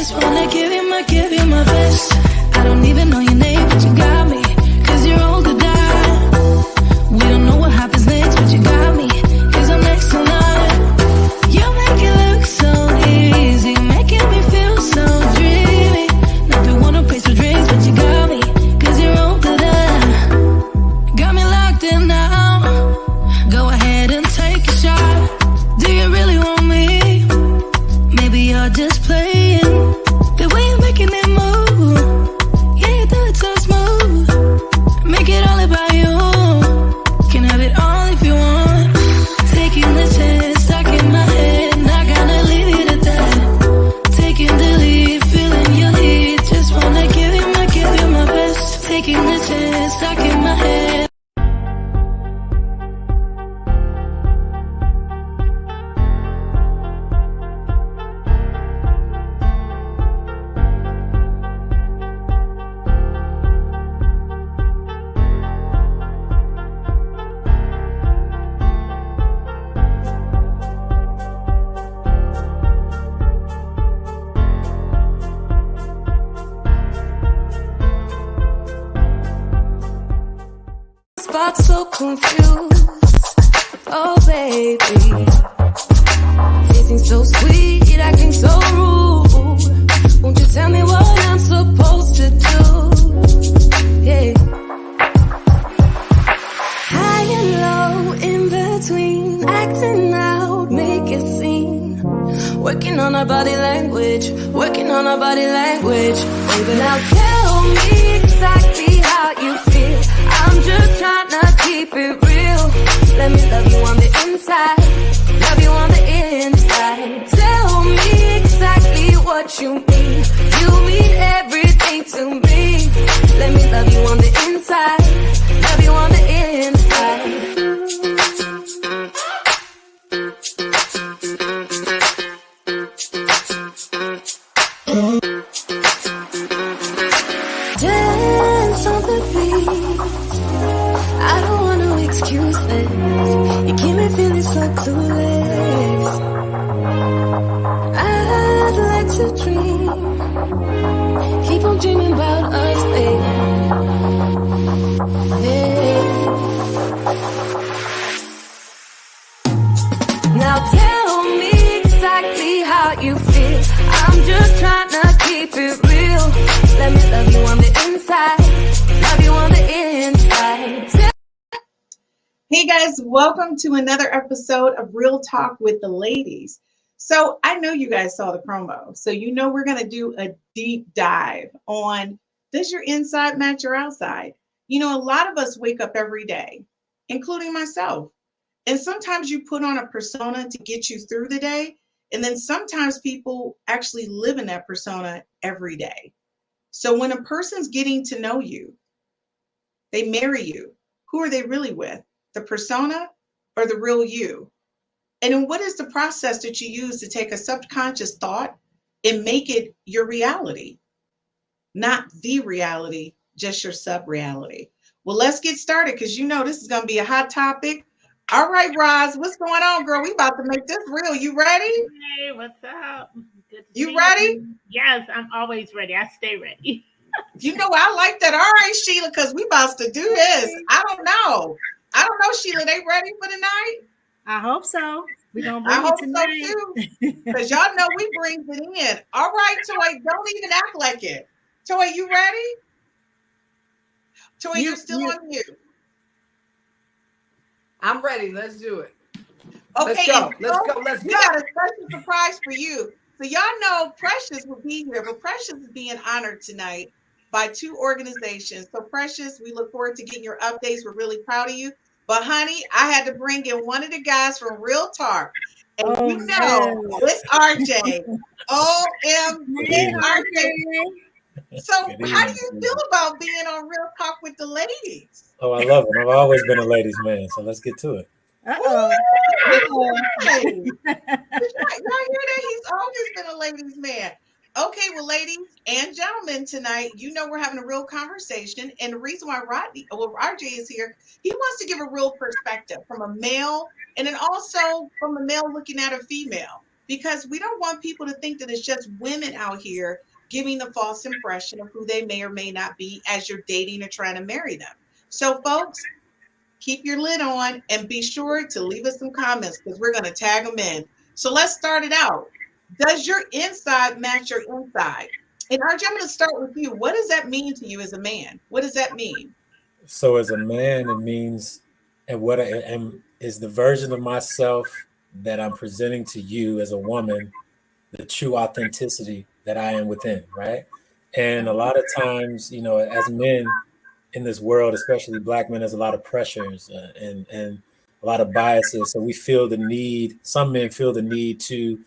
just wanna give you my best. I don't even know your name, but you got me. Cause you're old to die. We don't know what happens next, but you got me. Cause I'm next to none. You make it look so easy, making me feel so dreamy. Never wanna pay for drinks, but you got me. Cause you're old to die. Got me locked in now. Go ahead and take a shot. Do you really want me? Maybe you're just playing. The way you're making it move, yeah, you do it so smooth. Make it all about you. Can have it all if you want. Taking the chance, stuck in my head. Not gonna leave it at that. Taking the lead, feeling your heat. Just wanna give you my best. Taking the chance, stuck in my head. Spot so confused, oh baby. Tasting so sweet, acting so rude. Won't you tell me what I'm supposed to do? Yeah. High and low, in between, acting out, make a scene. Working on our body language, working on our body language. Baby, now tell me exactly how you feel. I'm just trying to keep it real. Let me love you on the inside, love you on the inside. Tell me exactly what you mean. You mean everything to me. Let me love you on the inside, love you on the inside. Dance on the beat. I don't want no excuses. You keep me feeling so clueless. I'd like to dream. Keep on dreaming about us, baby. Yeah. Now tell me exactly how you feel. I'm just trying to keep it real. Let me love you on the inside, love you on the inside. Hey guys, welcome to another episode of Real Talk with the Ladies. So I know you guys saw the promo, so you know we're going to do a deep dive on, does your inside match your outside? You know, a lot of us wake up every day, including myself. And sometimes you put on a persona to get you through the day. And then sometimes people actually live in that persona every day. So when a person's getting to know you, they marry you, who are they really with? The persona or the real you? And then what is the process that you use to take a subconscious thought and make it your reality? Not the reality, just your sub-reality. Well, let's get started because you know this is going to be a hot topic. All right, Roz, what's going on, girl? We about to make this real. You ready? Hey, what's up? Good to see You ready? you. Yes, I'm always ready. I stay ready. You know, I like that. All right, Sheila, because we about to do this. I don't know, Sheila. They ready for tonight? I hope so. We're going to I bring hope it tonight. so too. Because y'all know we brings it in. All right, Toy, don't even act like it. Toy, you ready? Toy, you're still on mute. I'm ready. Let's do it. Okay, Let's go. We got a special surprise for you. So y'all know Precious will be here, but Precious is being honored tonight by two organizations. So Precious, we look forward to getting your updates. We're really proud of you. But honey, I had to bring in one of the guys from Real Talk. And you know, it's RJ. OMG, RJ. So how do you feel about being on Real Talk with the Ladies? Oh, I love it. I've always been a ladies' man, so let's get to it. Uh-oh. Y'all hear that? He's always been a ladies' man. Okay, well, ladies and gentlemen, tonight, you know we're having a real conversation. And the reason why RJ is here, he wants to give a real perspective from a male and then also from a male looking at a female. because we don't want people to think that it's just women out here giving the false impression of who they may or may not be as you're dating or trying to marry them. So, folks, keep your lid on and be sure to leave us some comments because we're going to tag them in. So let's start it out. Does your inside match your inside? And RJ, I'm going to start with you. What does that mean to you as a man? What does that mean? So as a man, it means, and what I am is the version of myself that I'm presenting to you as a woman, the true authenticity that I am within, right? And a lot of times, you know, as men in this world, especially Black men, there's a lot of pressures and a lot of biases. So we feel the need, some men feel the need to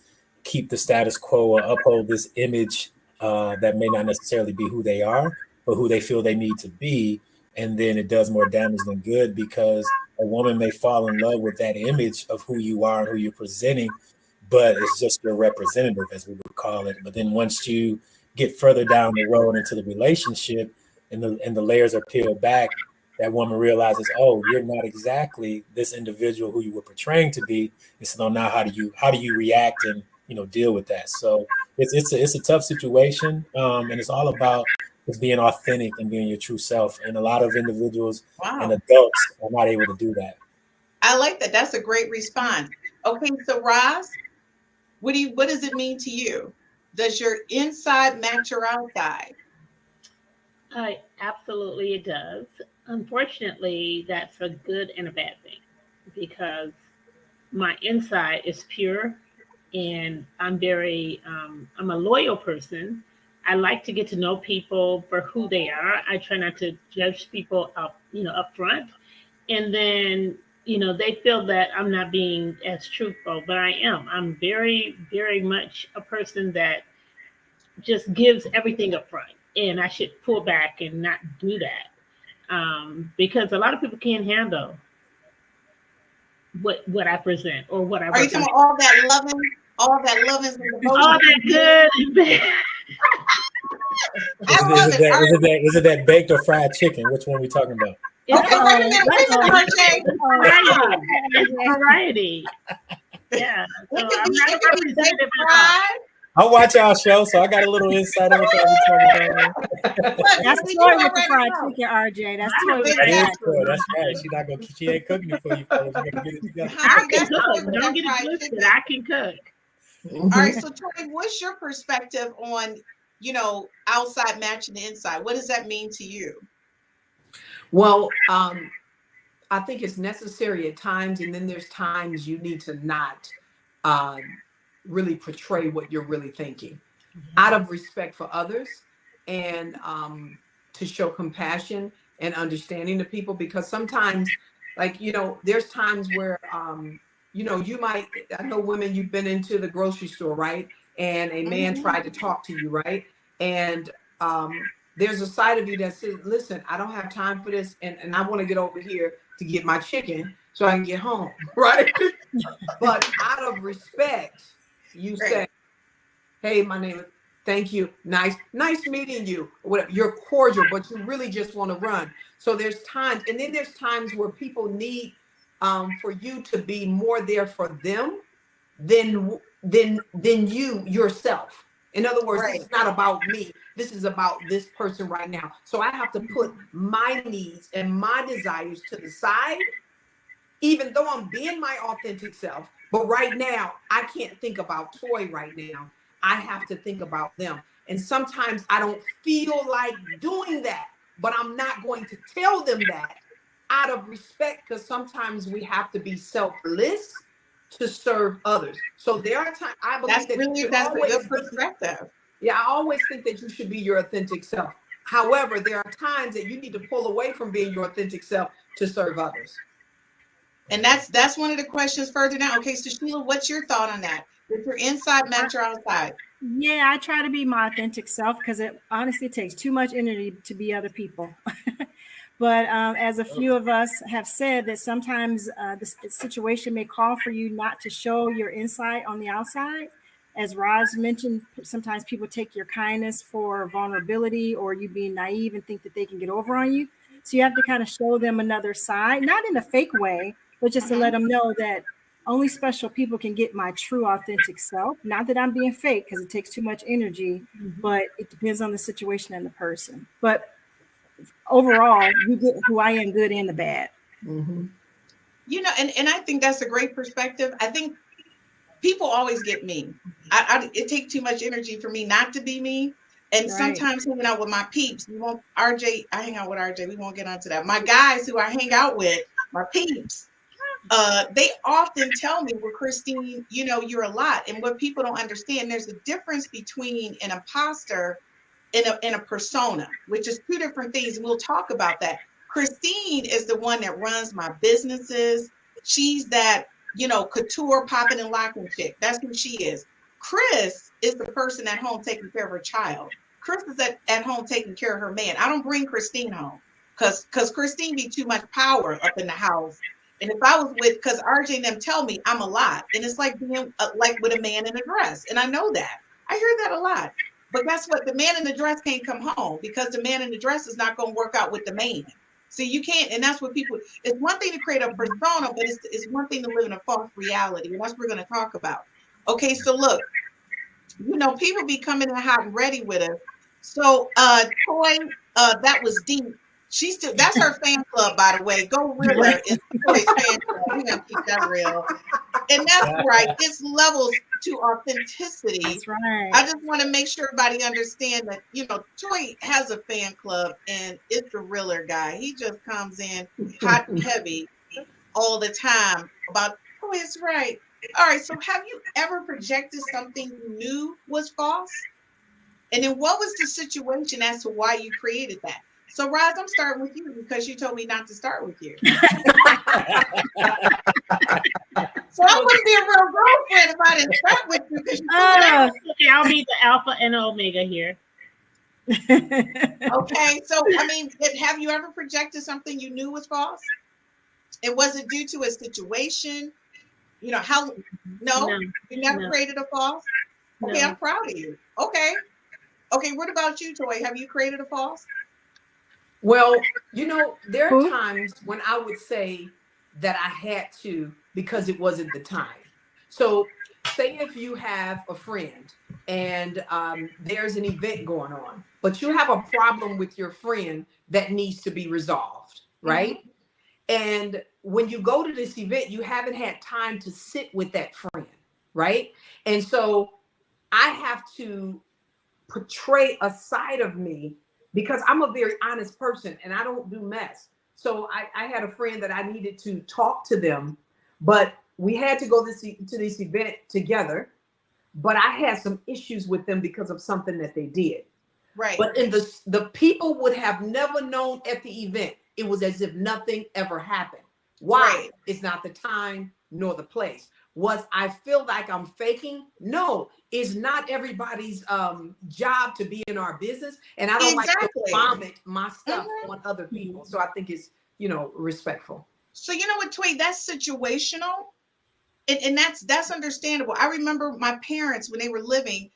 keep the status quo or uphold this image that may not necessarily be who they are, but who they feel they need to be. And then it does more damage than good because a woman may fall in love with that image of who you are and who you're presenting, but it's just your representative, as we would call it. But then once you get further down the road into the relationship and the layers are peeled back, that woman realizes, oh, you're not exactly this individual who you were portraying to be. And so now how do you react and, you know, deal with that? So it's a tough situation, and it's all about just being authentic and being your true self. And a lot of individuals and adults are not able to do that. I like that. That's a great response. Okay, so Roz, what does it mean to you? Does your inside match your outside? Absolutely, it does. Unfortunately, that's a good and a bad thing because my inside is pure, and I'm I'm a loyal person. I like to get to know people for who they are. I try not to judge people up front. And then, you know, they feel that I'm not being as truthful, but I am. I'm very, very much a person that just gives everything up front. And I should pull back and not do that. Because a lot of people can't handle what I present or what I Are you talking about all that loving and devotion? All that good and bad. Is it that baked or fried chicken? Which one are we talking about? Okay, wait a minute, variety. Yeah. So I'm not a representative at all. I watch y'all show, so I got a little insight on what y'all be talking about. That's toy with the fried chicken, RJ. That's toy with the That's right. She ain't cooking it for you, fellas. You gotta get it together. I can cook. Don't get it twisted. I can cook. All right, so Troy, what's your perspective on, you know, outside matching the inside? What does that mean to you? Well, I think it's necessary at times, and then there's times you need to not really portray what you're really thinking out of respect for others and to show compassion and understanding to people, because sometimes, like, you know, there's times where you know, I know women, you've been into the grocery store, right? And a man tried to talk to you, right? And there's a side of you that says, listen, I don't have time for this. And I want to get over here to get my chicken so I can get home, right? But out of respect, you say, hey, my name is, thank you. Nice meeting you. Whatever. You're cordial, but you really just want to run. So there's times, and then there's times where people need for you to be more there for them than you yourself. In other words, It's not about me. This is about this person right now. So I have to put my needs and my desires to the side, even though I'm being my authentic self. But right now, I can't think about Toy right now. I have to think about them. And sometimes I don't feel like doing that, but I'm not going to tell them that out of respect, because sometimes we have to be selfless to serve others. So there are times I believe that's a good perspective. Yeah, I always think that you should be your authentic self. However, there are times that you need to pull away from being your authentic self to serve others. And that's one of the questions further down. Okay, so Sheila, what's your thought on that? Does your inside match your outside? Yeah, I try to be my authentic self because it honestly takes too much energy to be other people. But as a few of us have said, that sometimes the situation may call for you not to show your inside on the outside. As Roz mentioned, sometimes people take your kindness for vulnerability or you being naive and think that they can get over on you. So you have to kind of show them another side, not in a fake way, but just to let them know that only special people can get my true authentic self. Not that I'm being fake, because it takes too much energy, but it depends on the situation and the person. But overall, you get who I am, good and the bad. Mhm. You know, and I think that's a great perspective. I think people always get me. It takes too much energy for me not to be me. And Right. sometimes hanging out with my peeps, you won't RJ, I hang out with RJ. We won't get onto that. My guys who I hang out with, my peeps, they often tell me, well, Christine, you know, you're a lot. And what people don't understand, there's a difference between an imposter and a persona, which is two different things. And we'll talk about that. Christine is the one that runs my businesses. She's that, you know, couture popping and locking chick. That's who she is. Chris is the person at home taking care of her child. Chris is at home taking care of her man. I don't bring Christine home because Christine be too much power up in the house. And if I was with, because RJ and them tell me I'm a lot, and it's like being like with a man in a dress, and I know that. I hear that a lot. But guess what? The man in the dress can't come home because the man in the dress is not going to work out with the man. So you can't, and that's what people, it's one thing to create a persona, but it's one thing to live in a false reality. And that's what we're going to talk about. Okay, so look, you know, people be coming in hot and ready with us. So Toy, that was deep. She's still, that's her fan club, by the way. Go Rilla is Toy's fan club. We're gonna keep that real. And that's right. It's levels to authenticity. That's right. I just want to make sure everybody understand that, you know, Toy has a fan club and it's the realer guy. He just comes in hot and heavy all the time about, oh, it's right. All right, so have you ever projected something you knew was false? And then what was the situation as to why you created that? So, Roz, I'm starting with you because you told me not to start with you. So I wouldn't be a real girlfriend if I didn't start with you because you Okay, I'll be the alpha and omega here. okay, so I mean, have you ever projected something you knew was false? And was it due to a situation? You know, how no, you never created a false? Okay, No. I'm proud of you. Okay. Okay, what about you, Toy? Have you created a false? Well, you know, there are Who? times when I would say that I had to because it wasn't the time. So, say if you have a friend and there's an event going on, but you have a problem with your friend that needs to be resolved, right? And when you go to this event, you haven't had time to sit with that friend, right? And so I have to portray a side of me because I'm a very honest person and I don't do mess. So I had a friend that I needed to talk to them, but we had to go to this event together. But I had some issues with them because of something that they did. Right. But in the people would have never known at the event. It was as if nothing ever happened. Why? Right. It's not the time nor the place. Was I feel like I'm faking? No, it's not everybody's job to be in our business. And I don't like to vomit my stuff on other people. So I think it's, you know, respectful. So you know what, Toy, that's situational. And that's understandable. I remember my parents, when they were living,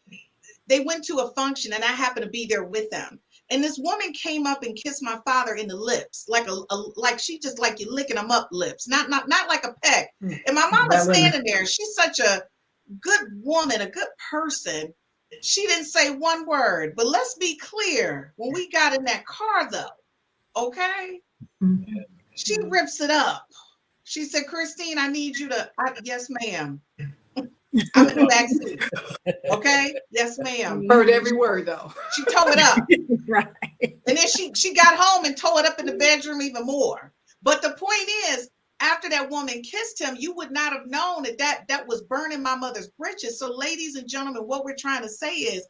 they went to a function and I happened to be there with them. And this woman came up and kissed my father in the lips, like like she just like you licking them up lips, not like a peck. And my mama's standing there. She's such a good woman, a good person. She didn't say one word. But let's be clear, when we got in that car, though, okay, she rips it up. She said, Christine, I need you to, yes, ma'am. I'm in the back seat. Okay? Yes, ma'am. Heard every word though. She tore it up. Right. And then she got home and tore it up in the bedroom even more. But the point is, after that woman kissed him, you would not have known that was burning my mother's britches. So ladies and gentlemen, what we're trying to say is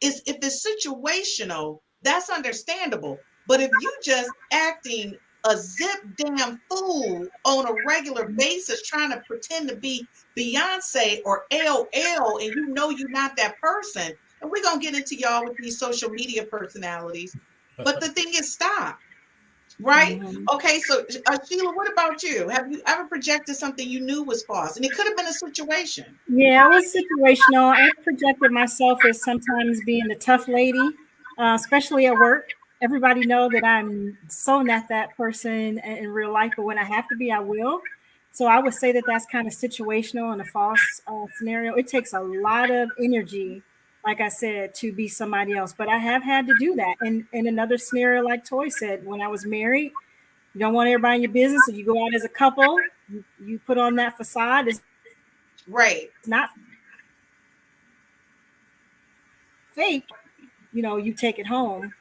if it's situational, that's understandable. But if you just acting a zip damn fool on a regular basis, trying to pretend to be Beyonce or LL, and you know you're not that person. And we're gonna get into y'all with these social media personalities. But the thing is, stop. Right? Okay, so Sheila, what about you? Have you ever projected something you knew was false? And it could have been a situation. Yeah, it was situational. I projected myself as sometimes being the tough lady, especially at work. Everybody know that I'm so not that person in real life, but when I have to be, I will. So I would say that that's kind of situational in a false scenario. It takes a lot of energy, like I said, to be somebody else. But I have had to do that. And in another scenario, like Toy said, when I was married, you don't want everybody in your business. If you go out as a couple, you put on that facade. It's Right. not fake. You know, you take it home.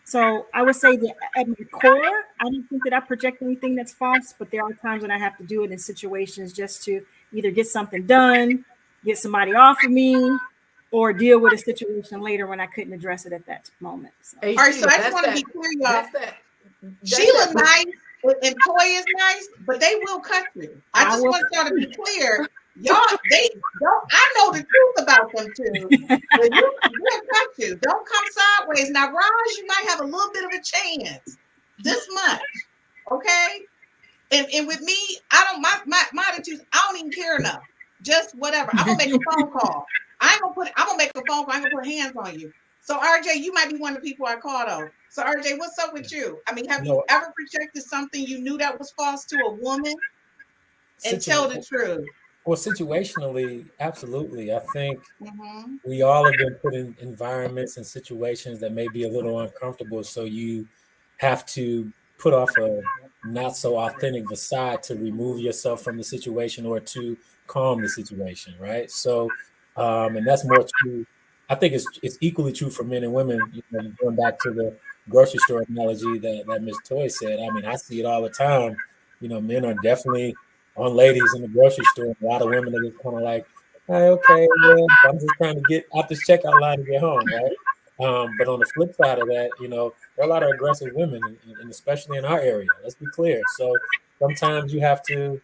So I would say that at my core, I don't think that I project anything that's false, but there are times when I have to do it in situations just to either get something done, get somebody off of me, or deal with a situation later when I couldn't address it at that moment. So. Hey, All right, so Sheila, I just want to be clear, y'all. that's that. Sheila's nice and Toy is nice, but they will cut you. I just want y'all to be clear. Y'all, they don't. I know the truth about them too. But they'll cut you. Don't come sideways. Now, Raj, you might have a little bit of a chance. This much, okay? And with me, I don't. My attitude. I don't even care enough. Just whatever. I'm gonna make a phone call. I'm gonna make a phone call. I'm gonna put hands on you. So RJ, you might be one of the people I called on. So RJ, what's up with you? I mean, have you ever projected something you knew that was false to a woman? And tell the truth. Well, situationally, absolutely. I think we all have been put in environments and situations that may be a little uncomfortable. So you have to put off a not so authentic facade to remove yourself from the situation or to calm the situation, right? So, and that's more true. I think it's equally true for men and women. You know, going back to the grocery store analogy that Ms. Toy said. I mean, I see it all the time. You know, men are definitely on ladies in the grocery store. A lot of women are just kind of like, hey, okay, well, I'm just trying to get out this checkout line to get home, right? But on the flip side of that, you know, there are a lot of aggressive women, and especially in our area. Let's be clear. So sometimes you have to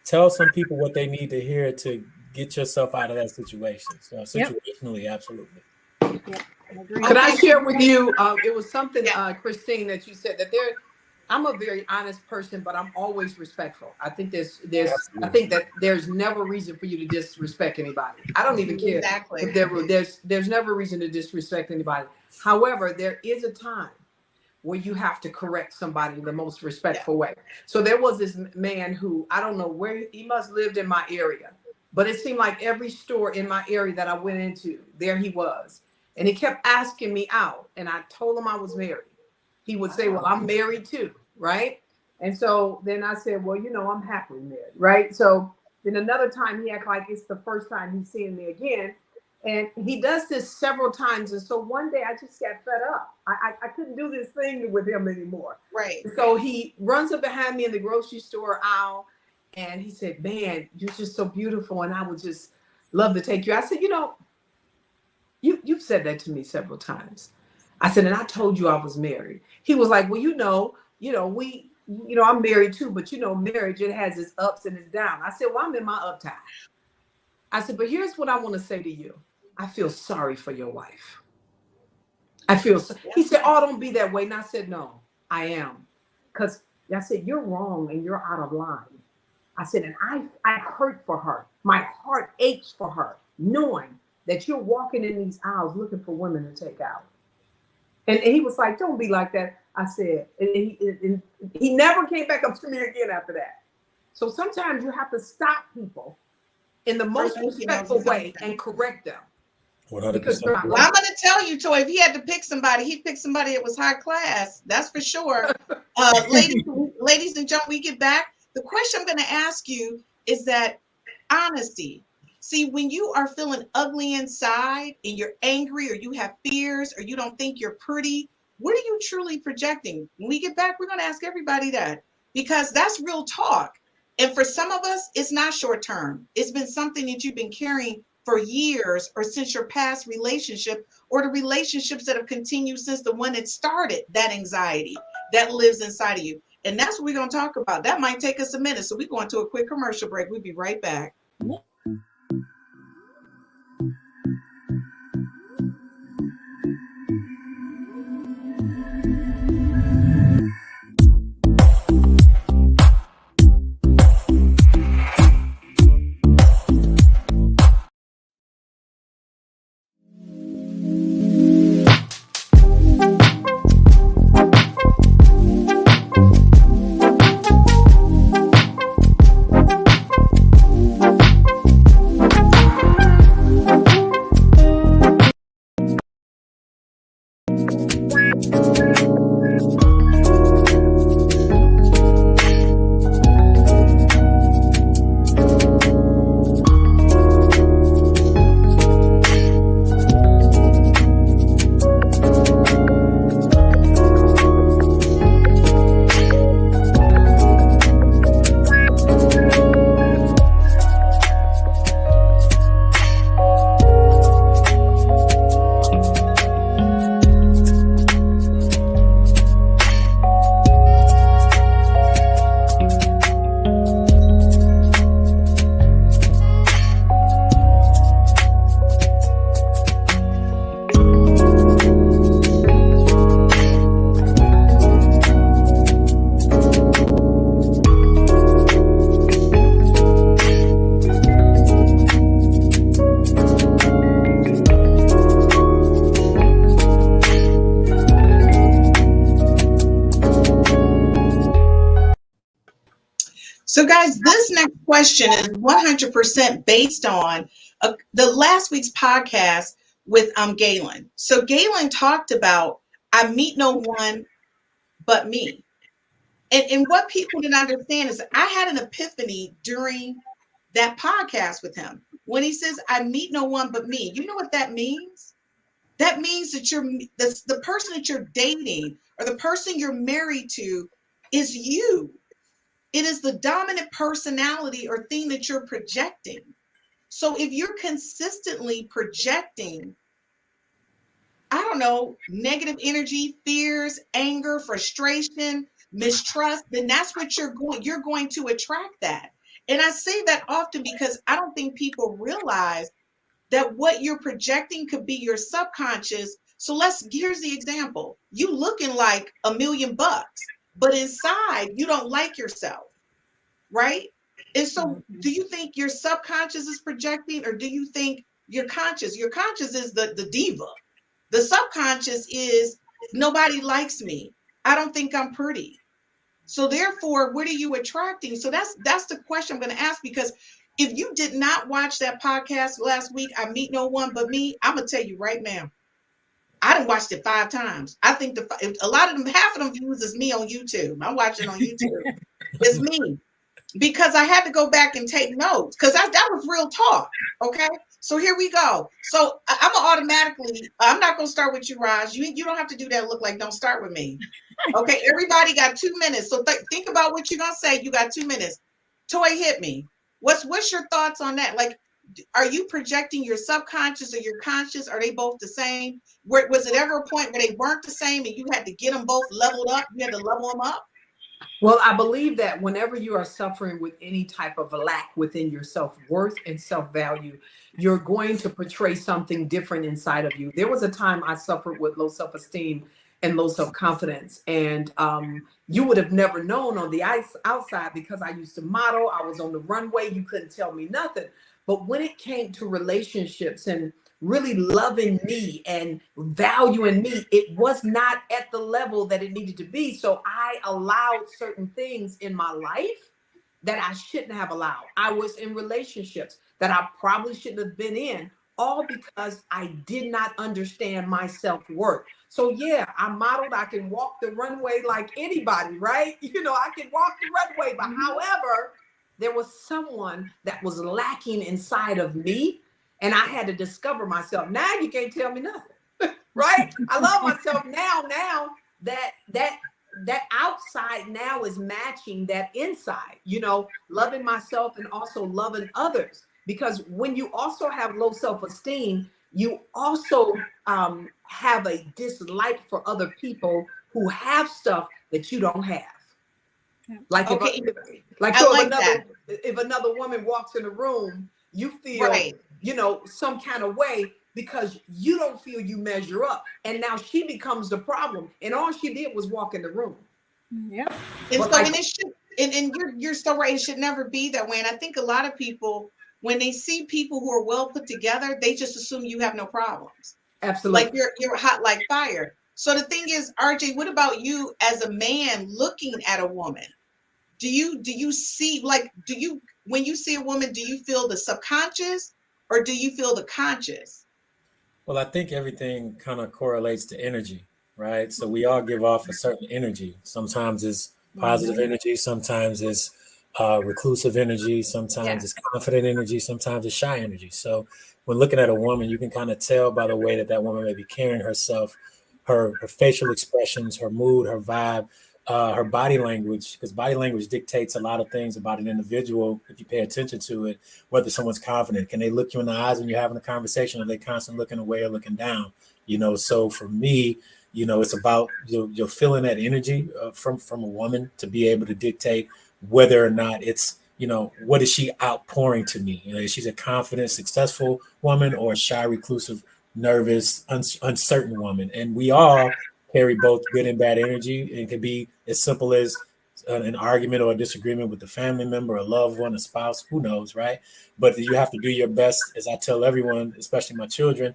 tell some people what they need to hear to get yourself out of that situation. So situationally, absolutely. Yeah, I agree. Could I share with you? It was something, Christine, that you said that I'm a very honest person, but I'm always respectful. I think there's never reason for you to disrespect anybody. I don't even care. Exactly. If there's never reason to disrespect anybody. However, there is a time where you have to correct somebody in the most respectful way. So there was this man who, I don't know where, he must have lived in my area, but it seemed like every store in my area that I went into, there he was. And he kept asking me out, and I told him I was married. He would say, well, I'm married too, right? And so then I said, well, you know, I'm happily married, right? So then another time he acted like it's the first time he's seeing me again. And he does this several times. And so one day I just got fed up. I couldn't do this thing with him anymore. Right. So he runs up behind me in the grocery store aisle, and he said, man, you're just so beautiful, and I would just love to take you. I said, you know, you've said that to me several times. I said, and I told you I was married. He was like, well, I'm married too, but you know, marriage, it has its ups and its downs. I said, well, I'm in my uptime. I said, but here's what I want to say to you. I feel sorry for your wife. He said, oh, don't be that way. And I said, no, I am. Because I said, you're wrong and you're out of line. I said, and I hurt for her. My heart aches for her, knowing that you're walking in these aisles looking for women to take out. And he was like, don't be like that. I said, and he never came back up to me again after that. So sometimes you have to stop people in the most respectful way and correct them. 100%. Well, I'm going to tell you, Toy, if he had to pick somebody, he'd pick somebody that was high class. That's for sure. Ladies and gentlemen, we get back. The question I'm going to ask you is that honesty. See, when you are feeling ugly inside and you're angry or you have fears or you don't think you're pretty, what are you truly projecting? When we get back, we're going to ask everybody that, because that's real talk. And for some of us, it's not short term. It's been something that you've been carrying for years or since your past relationship or the relationships that have continued since the one that started that anxiety that lives inside of you. And that's what we're going to talk about. That might take us a minute. So we're going to a quick commercial break. We'll be right back. guys, this next question is 100% based on the last week's podcast with Galen. So Galen talked about I meet no one but me. And what people didn't understand is I had an epiphany during that podcast with him when he says, I meet no one but me. You know what that means? That means that the person that you're dating or the person you're married to is you. It is the dominant personality or thing that you're projecting. So if you're consistently projecting, I don't know, negative energy, fears, anger, frustration, mistrust, then that's what you're going to attract that. And I say that often because I don't think people realize that what you're projecting could be your subconscious. So here's the example. You looking like $1 million, but inside you don't like yourself, right? And so do you think your subconscious is projecting, or do you think your conscious? Your conscious is the diva. The subconscious is nobody likes me. I don't think I'm pretty. So therefore, what are you attracting? So that's the question I'm going to ask, because if you did not watch that podcast last week, I meet no one but me, I'm going to tell you right now, I done watched it 5 times. I think a lot of them, half of them views is me on YouTube. I'm watching on YouTube. It's me. Because I had to go back and take notes, because that was real talk. Okay. So here we go. So I'm not going to start with you, Raj. You don't have to do that. Look like don't start with me. Okay. Everybody got 2 minutes. So think about what you're going to say. You got 2 minutes. Toy, hit me. What's your thoughts on that? Like, are you projecting your subconscious or your conscious? Are they both the same? Was it ever a point where they weren't the same and you had to get them both leveled up? You had to level them up? Well, I believe that whenever you are suffering with any type of lack within your self-worth and self-value, you're going to portray something different inside of you. There was a time I suffered with low self-esteem and low self-confidence. And you would have never known on the outside, because I used to model. I was on the runway. You couldn't tell me nothing. But when it came to relationships and really loving me and valuing me, it was not at the level that it needed to be. So I allowed certain things in my life that I shouldn't have allowed. I was in relationships that I probably shouldn't have been in, all because I did not understand my self-worth. So yeah, I modeled, I can walk the runway like anybody, right? You know, I can walk the runway, but however, there was someone that was lacking inside of me, and I had to discover myself. Now you can't tell me nothing, right? I love myself now that outside now is matching that inside, you know, loving myself and also loving others. Because when you also have low self-esteem, you also have a dislike for other people who have stuff that you don't have. Like, okay. If another woman walks in the room, you feel, right, you know, some kind of way because you don't feel you measure up. And now she becomes the problem. And all she did was walk in the room. Yeah. And so, and it should, and you're so right. It should never be that way. And I think a lot of people, when they see people who are well put together, they just assume you have no problems. Absolutely. Like you're hot like fire. So the thing is, RJ, what about you as a man looking at a woman? Do you see, like, when you see a woman, do you feel the subconscious or do you feel the conscious? Well, I think everything kind of correlates to energy, right? So we all give off a certain energy. Sometimes it's positive energy, sometimes it's reclusive energy, sometimes it's confident energy, sometimes it's shy energy. So when looking at a woman, you can kind of tell by the way that woman may be carrying herself, her facial expressions, her mood, her vibe, her body language, because body language dictates a lot of things about an individual if you pay attention to it, whether someone's confident. Can they look you in the eyes when you're having a conversation, or are they constantly looking away or looking down? You know, so for me, you know, it's about you're feeling that energy from a woman to be able to dictate whether or not it's, you know, what is she outpouring to me? You know, she's a confident, successful woman, or a shy, reclusive, nervous, uncertain woman. And we all carry both good and bad energy. It could be as simple as an argument or a disagreement with a family member, a loved one, a spouse, who knows, right? But you have to do your best, as I tell everyone, especially my children,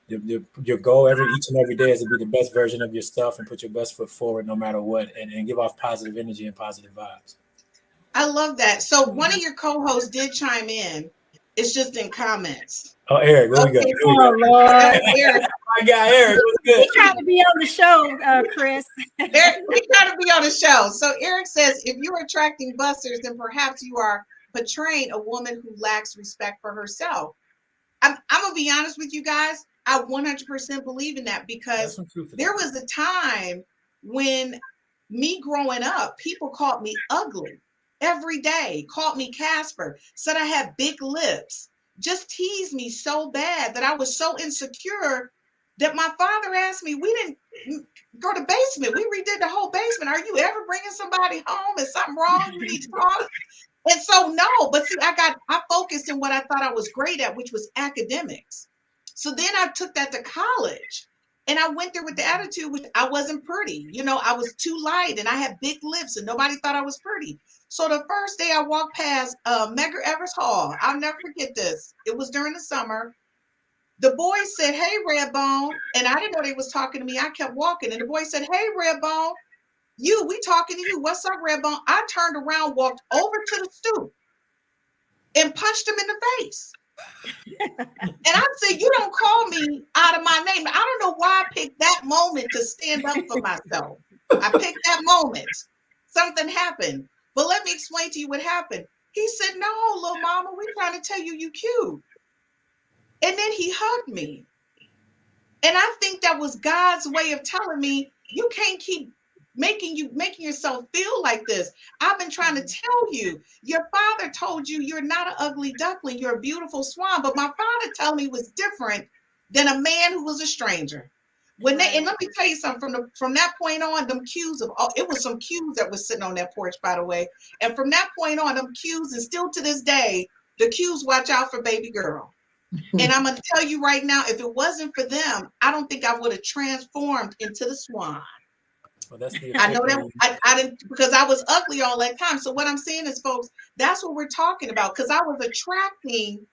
your goal each and every day is to be the best version of yourself and put your best foot forward no matter what, and give off positive energy and positive vibes. I love that. So one of your co-hosts did chime in. It's just in comments. Oh, Eric, there we go. Okay. There we go. Oh Lord, Eric, My guy, Eric, what's good? he trying to be on the show, Chris. Eric, we got to be on the show. So Eric says, if you're attracting busters, then perhaps you are portraying a woman who lacks respect for herself. I'm gonna be honest with you guys. I 100% believe in that, because There's some truth to there that. was a time when me growing up, people called me ugly every day, called me Casper, said I had big lips, just teased me so bad that I was so insecure that my father asked me, we didn't go to basement. We redid the whole basement. Are you ever bringing somebody home? Is something wrong? You need to talk. And so, no, but see, I focused in what I thought I was great at, which was academics. So then I took that to college, and I went there with the attitude, which I wasn't pretty. You know, I was too light and I had big lips and nobody thought I was pretty. So the first day I walked past Medgar Evers Hall, I'll never forget this. It was during the summer. The boy said, "Hey, Redbone," and I didn't know they was talking to me. I kept walking, and the boy said, "Hey, Redbone, we talking to you. What's up, Redbone?" I turned around, walked over to the stoop, and punched him in the face. And I said, "You don't call me out of my name." I don't know why I picked that moment to stand up for myself. I picked that moment. Something happened. But let me explain to you what happened. He said, "No, little mama, we're trying to tell you you cute." And then he hugged me. And I think that was God's way of telling me, you can't keep making yourself feel like this. I've been trying to tell you. Your father told you you're not an ugly duckling, you're a beautiful swan. But my father told me was different than a man who was a stranger. And let me tell you something, from that point on, them cues it was some cues that was sitting on that porch, by the way. And from that point on, them cues, and still to this day, the cues watch out for baby girl. And I'm going to tell you right now, if it wasn't for them, I don't think I would have transformed into the swan. Well, that's the I know that I didn't, because I was ugly all that time. So what I'm saying is, folks, that's what we're talking about, because I was attracting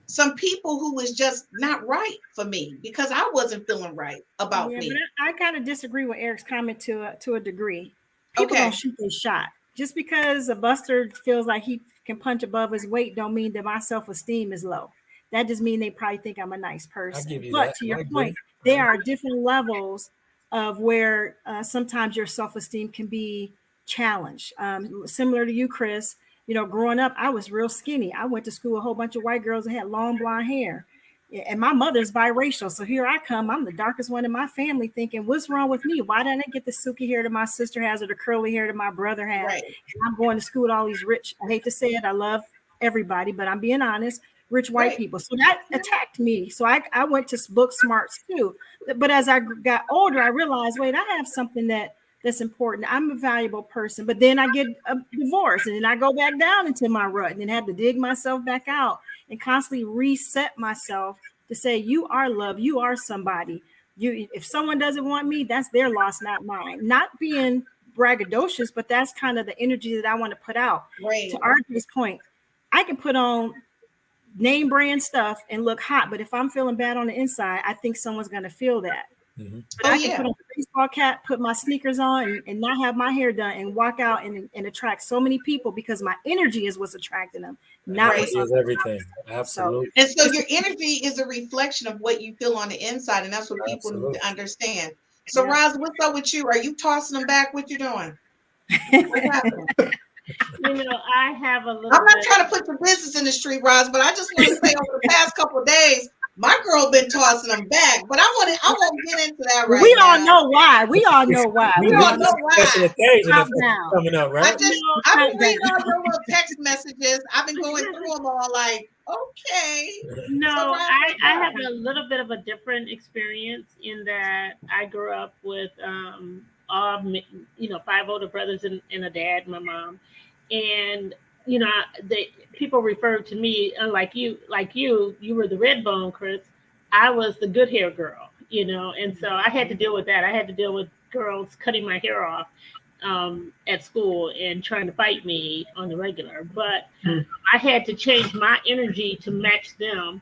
some people who was just not right for me because I wasn't feeling right about me. But I kind of disagree with Eric's comment to a degree. People don't shoot their shot. Just because a buster feels like he can punch above his weight don't mean that my self-esteem is low. That just means they probably think I'm a nice person. But to your point, there are different levels of where sometimes your self-esteem can be challenged. Similar to you, Chris, you know, growing up, I was real skinny. I went to school with a whole bunch of white girls that had long blonde hair. And my mother's biracial. So here I come. I'm the darkest one in my family thinking, what's wrong with me? Why didn't I get the silky hair that my sister has or the curly hair that my brother has? Right. And I'm going to school with all these rich, I hate to say it, I love everybody, but I'm being honest, rich white people. So that attacked me. So I went to book smarts too. But as I got older, I realized, wait, I have something that's important. I'm a valuable person. But then I get a divorce and then I go back down into my rut and then have to dig myself back out and constantly reset myself to say, you are loved. You are somebody. If someone doesn't want me, that's their loss, not mine. Not being braggadocious, but that's kind of the energy that I want to put out. Right. To RJ's point, I can put on name brand stuff and look hot, but if I'm feeling bad on the inside, I think someone's going to feel that. Mm-hmm. I can put on a baseball cap, put my sneakers on, and not have my hair done, and walk out and attract so many people because my energy is what's attracting them. Not what's everything. Absolutely. And so your energy is a reflection of what you feel on the inside, and that's what people need to understand. So, Roz, what's up with you? Are you tossing them back? What you doing? What happened? You know, I have a little. I'm not trying to put your business in the street, Roz, but I just want to say over the past couple of days, my girl been tossing them back. But I won't get into that right now. We all know why. We all know why. We all know why. Coming up, right? I've been reading all your little text messages. I've been going through them all like, okay. No, so I have a little bit of a different experience in that I grew up with all, 5 older brothers and a dad, my mom. And people referred to me like you were the Redbone, Chris. I was the good hair girl, and so I had to deal with that. I had to deal with girls cutting my hair off at school and trying to fight me on the regular. But I had to change my energy to match them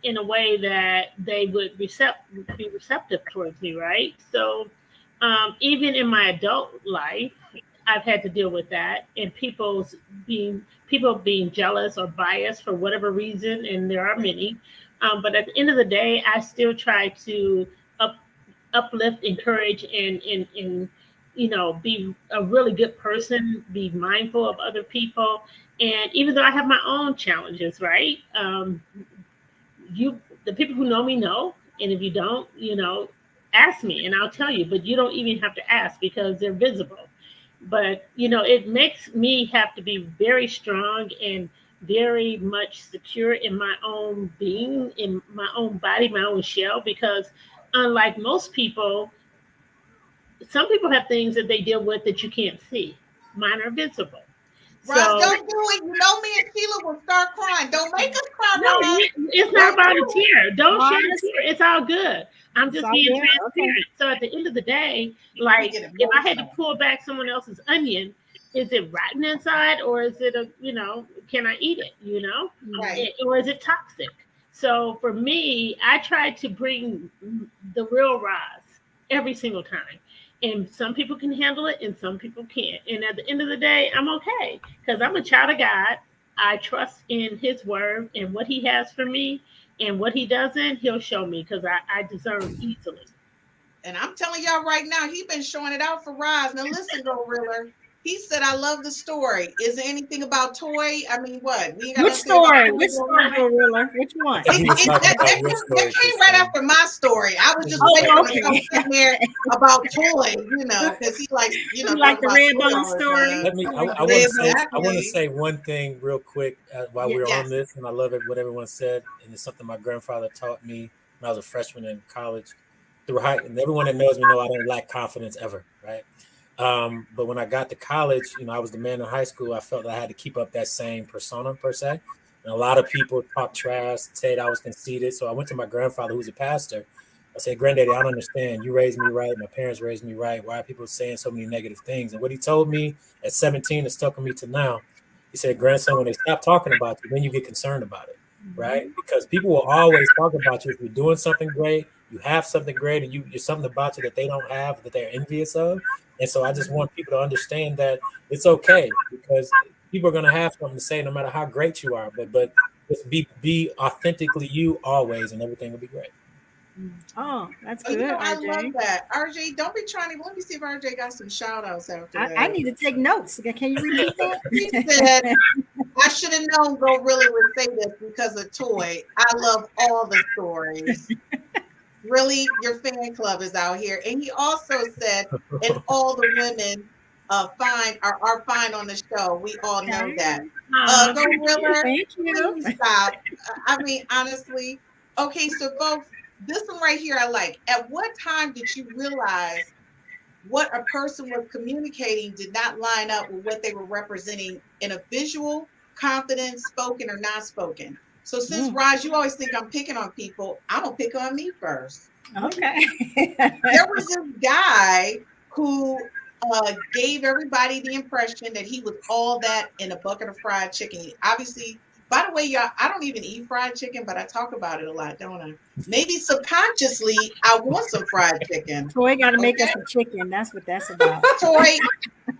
in a way that they would be receptive towards me, right? So even in my adult life, I've had to deal with that, and people being jealous or biased for whatever reason, and there are many. But at the end of the day, I still try to uplift, encourage, and be a really good person, be mindful of other people. And even though I have my own challenges, right? The people who know me know, and if you don't, ask me and I'll tell you. But you don't even have to ask because they're visible. But it makes me have to be very strong and very much secure in my own being, in my own body, my own shell, because unlike most people, some people have things that they deal with that you can't see. Mine are visible. Roz, don't do it. You know me and Sheila will start crying. Don't make us cry. No, Roz. it's not about a tear. Don't shed a Honest. tear. It's all good. I'm just It's all being good? transparent. Okay. So at the end of the day, You like get if I had to emotional. pull back someone else's onion, is it rotten inside, or is it can I eat it? Right. Or is it toxic? So for me, I try to bring the real Roz every single time. And some people can handle it and some people can't. And at the end of the day, I'm okay because I'm a child of God. I trust in his word and what he has for me, and what he doesn't, he'll show me because I deserve easily. And I'm telling y'all right now, he been showing it out for Roz. Now listen, Gorilla. He said, I love the story. Is there anything about Toy? I mean, what? We ain't got Which nothing about story? Toy Which going story, on. Gorilla? Which one? He was talking about That your story, came right Christine. after my story. I was just Oh, waiting on okay. him to come here about Toy, because he likes, You like talk the about red Toy bone all the story? time. Let me. I want to say. I want to say one thing real quick while we're Yes. on this, and I love it what everyone said, and it's something my grandfather taught me when I was a freshman in college. Through high, and everyone that knows me know I don't lack confidence ever, right? But when I got to college, I was the man in high school. I felt I had to keep up that same persona per se, and a lot of people talk trash, said I was conceited. So I went to my grandfather, who's a pastor. I said, Granddaddy, I don't understand. You raised me right. My parents raised me right. Why are people saying so many negative things? And what he told me at 17 is stuck with me to now. He said, grandson, when they stop talking about you, then you get concerned about it, right? Because people will always talk about you if you're doing something great, you have something great, and you're something about you that they don't have, that they're envious of. And so I just want people to understand that it's okay because people are going to have something to say no matter how great you are. But just be authentically you always, and everything will be great. Oh, that's Oh, good, I RJ. love that. RJ, don't be trying to, let me see if RJ got some shout outs after that. I need to take notes. Can you repeat that? He said, I should have known Gorilla would say this because of Toy. I love all the stories. Really, your fan club is out here. And he also said, and all the women are fine on the show. We all know that. Gorilla, Thank you. please stop. I mean, honestly. Okay, so folks, this one right here I like. At what time did you realize what a person was communicating did not line up with what they were representing in a visual, confident, spoken, or not spoken? So since Roz, you always think I'm picking on people, I'm gonna pick on me first. Okay. There was this guy who gave everybody the impression that he was all that in a bucket of fried chicken. Obviously, by the way, y'all, I don't even eat fried chicken, but I talk about it a lot, don't I? Maybe subconsciously, I want some fried chicken. Toy got to make Okay. us some chicken. That's what that's about. Toy,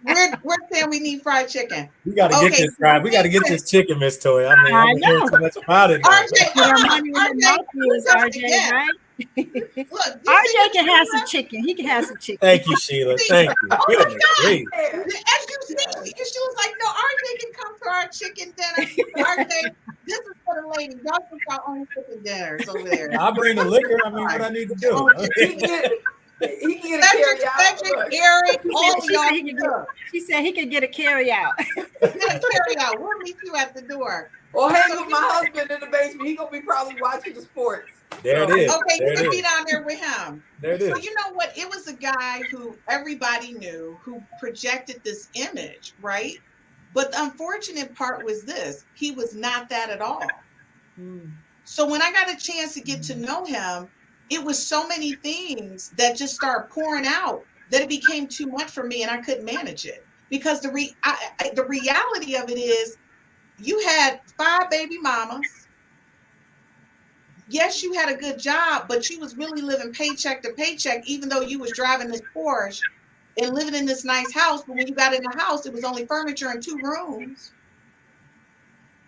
we're saying we need fried chicken. We got to get this fried. We got to get this chicken, Miss Toy. I mean, I I'm hearing know. too much about it. now. RJ, Put our money where the mouth is, don't RJ, forget. right? Look, you see RJ what can you have did? some chicken. He can have some chicken. Thank you, Sheila. Thank you. Oh my Goodness God. grief. As you see, she was like, no, RJ can come to our chicken dinner. RJ, this is for the ladies. Y'all get your own chicken dinners over there. I'll bring the liquor. I mean, what I need to do. He can get a carry out. Cedric, Eric, all of She y'all said he can could cook. She said he could get a carry out. Get a carry out. We'll meet you at the door. Or hang with my husband in the basement. He gonna be probably watching the sports. There it is. Okay, There you can it be is. down there with him. There it So is. you know what? It was a guy who everybody knew who projected this image, right? But the unfortunate part was this: he was not that at all. So when I got a chance to get to know him, it was so many things that just started pouring out that it became too much for me, and I couldn't manage it because the reality of it is, you had 5 baby mamas. Yes, you had a good job, but you was really living paycheck to paycheck, even though you was driving this Porsche. and living in this nice house, but when you got in the house, it was only furniture and 2 rooms.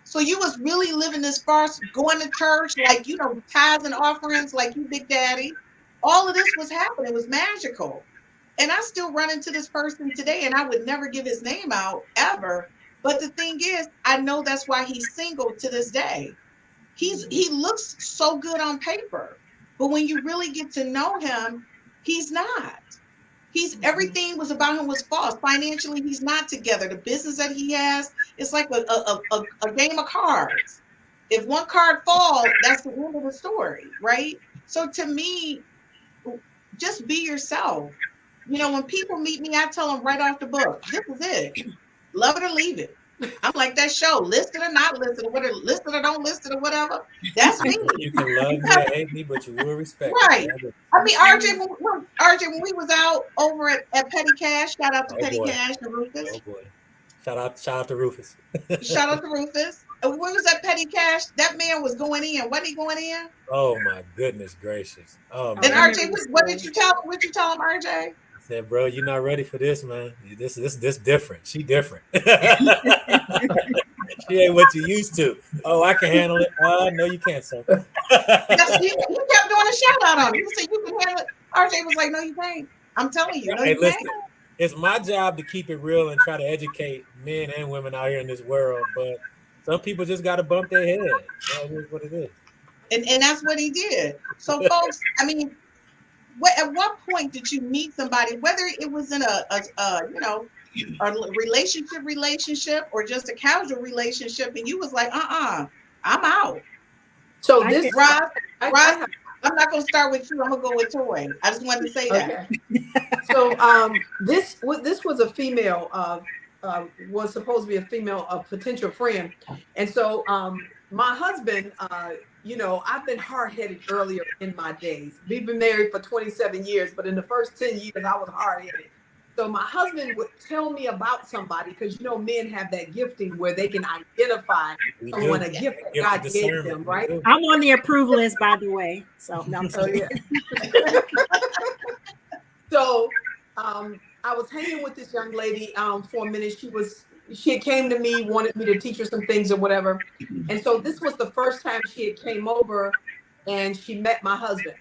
So you was really living this farce, going to church, like, you know, tithes and offerings, like you Big Daddy. All of this was happening. It was magical. And I still run into this person today, and I would never give his name out ever. But the thing is, I know that's why he's single to this day. He looks so good on paper, but when you really get to know him, he's not. Everything was about him was false. Financially, he's not together. The business that he has, it's like a game of cards. If one card falls, that's the end of the story, right? So to me, just be yourself. You know, when people meet me, I tell them right off the book, this is it. Love it or leave it. I'm like that show, listed or not listed, or whatever, listed or don't listed or whatever. That's me. You can love me or hate me, but you will respect Right. me. I mean, RJ, when we was out over at Petty Cash, shout out to Petty boy. Cash and Rufus. Oh boy. Shout out to Rufus. Shout out to Rufus. And when we was at Petty Cash, that man was going in. Wasn't he going in? Oh my goodness gracious. Oh And man. RJ, what did you tell him? What did you tell him, RJ? I said, bro, you're not ready for this, man. This different. She different. She ain't what you used to. Oh, I can handle it. No, you can't, sir. Yes, he kept doing a shout out on him. He said, you can handle it. RJ was like, no, you can't. I'm telling you, no, Hey, you listen, can't. it's my job to keep it real and try to educate men and women out here in this world, but some people just got to bump their head. That is what it is. And that's what he did. So, folks, I mean, at what point did you meet somebody, whether it was in a relationship or just a casual relationship, and you was like, I'm out. So I this, get- Rob, I- Rob, I'm not gonna start with you. I'm gonna go with Toy. I just wanted to say that. okay. So this was a female, was supposed to be a female, a potential friend, and so my husband, you know, I've been hard-headed earlier in my days. We've been married for 27 years, but in the first 10 years, I was hard-headed. So my husband would tell me about somebody, because, you know, men have that gifting where they can identify We someone, do. a gift that Gift of God gave discernment. them, right? We do. I'm on the approve list, by the way. So no, I'm So sorry. yeah. So I was hanging with this young lady for a minute. She had came to me, wanted me to teach her some things or whatever. And so this was the first time she had came over and she met my husband.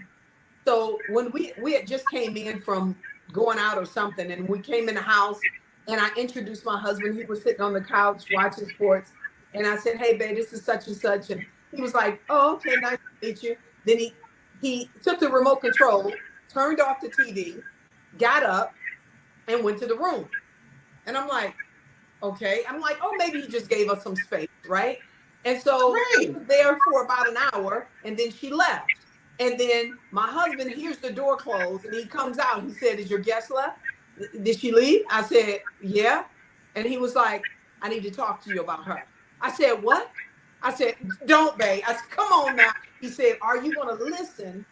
So when we had just came in from going out or something, and we came in the house and I introduced my husband. He was sitting on the couch watching sports. And I said, hey, babe, this is such and such. And he was like, oh, okay, nice to meet you. Then he took the remote control, turned off the TV, got up, and went to the room. And I'm like, okay. I'm like, oh, maybe he just gave us some space, right? And so he was there for about an hour, and then she left. And then my husband hears the door close, and he comes out. He said, is your guest left? Did she leave? I said, yeah. And he was like, I need to talk to you about her. I said, what? I said, don't, babe. I said, come on now. He said, are you going to listen,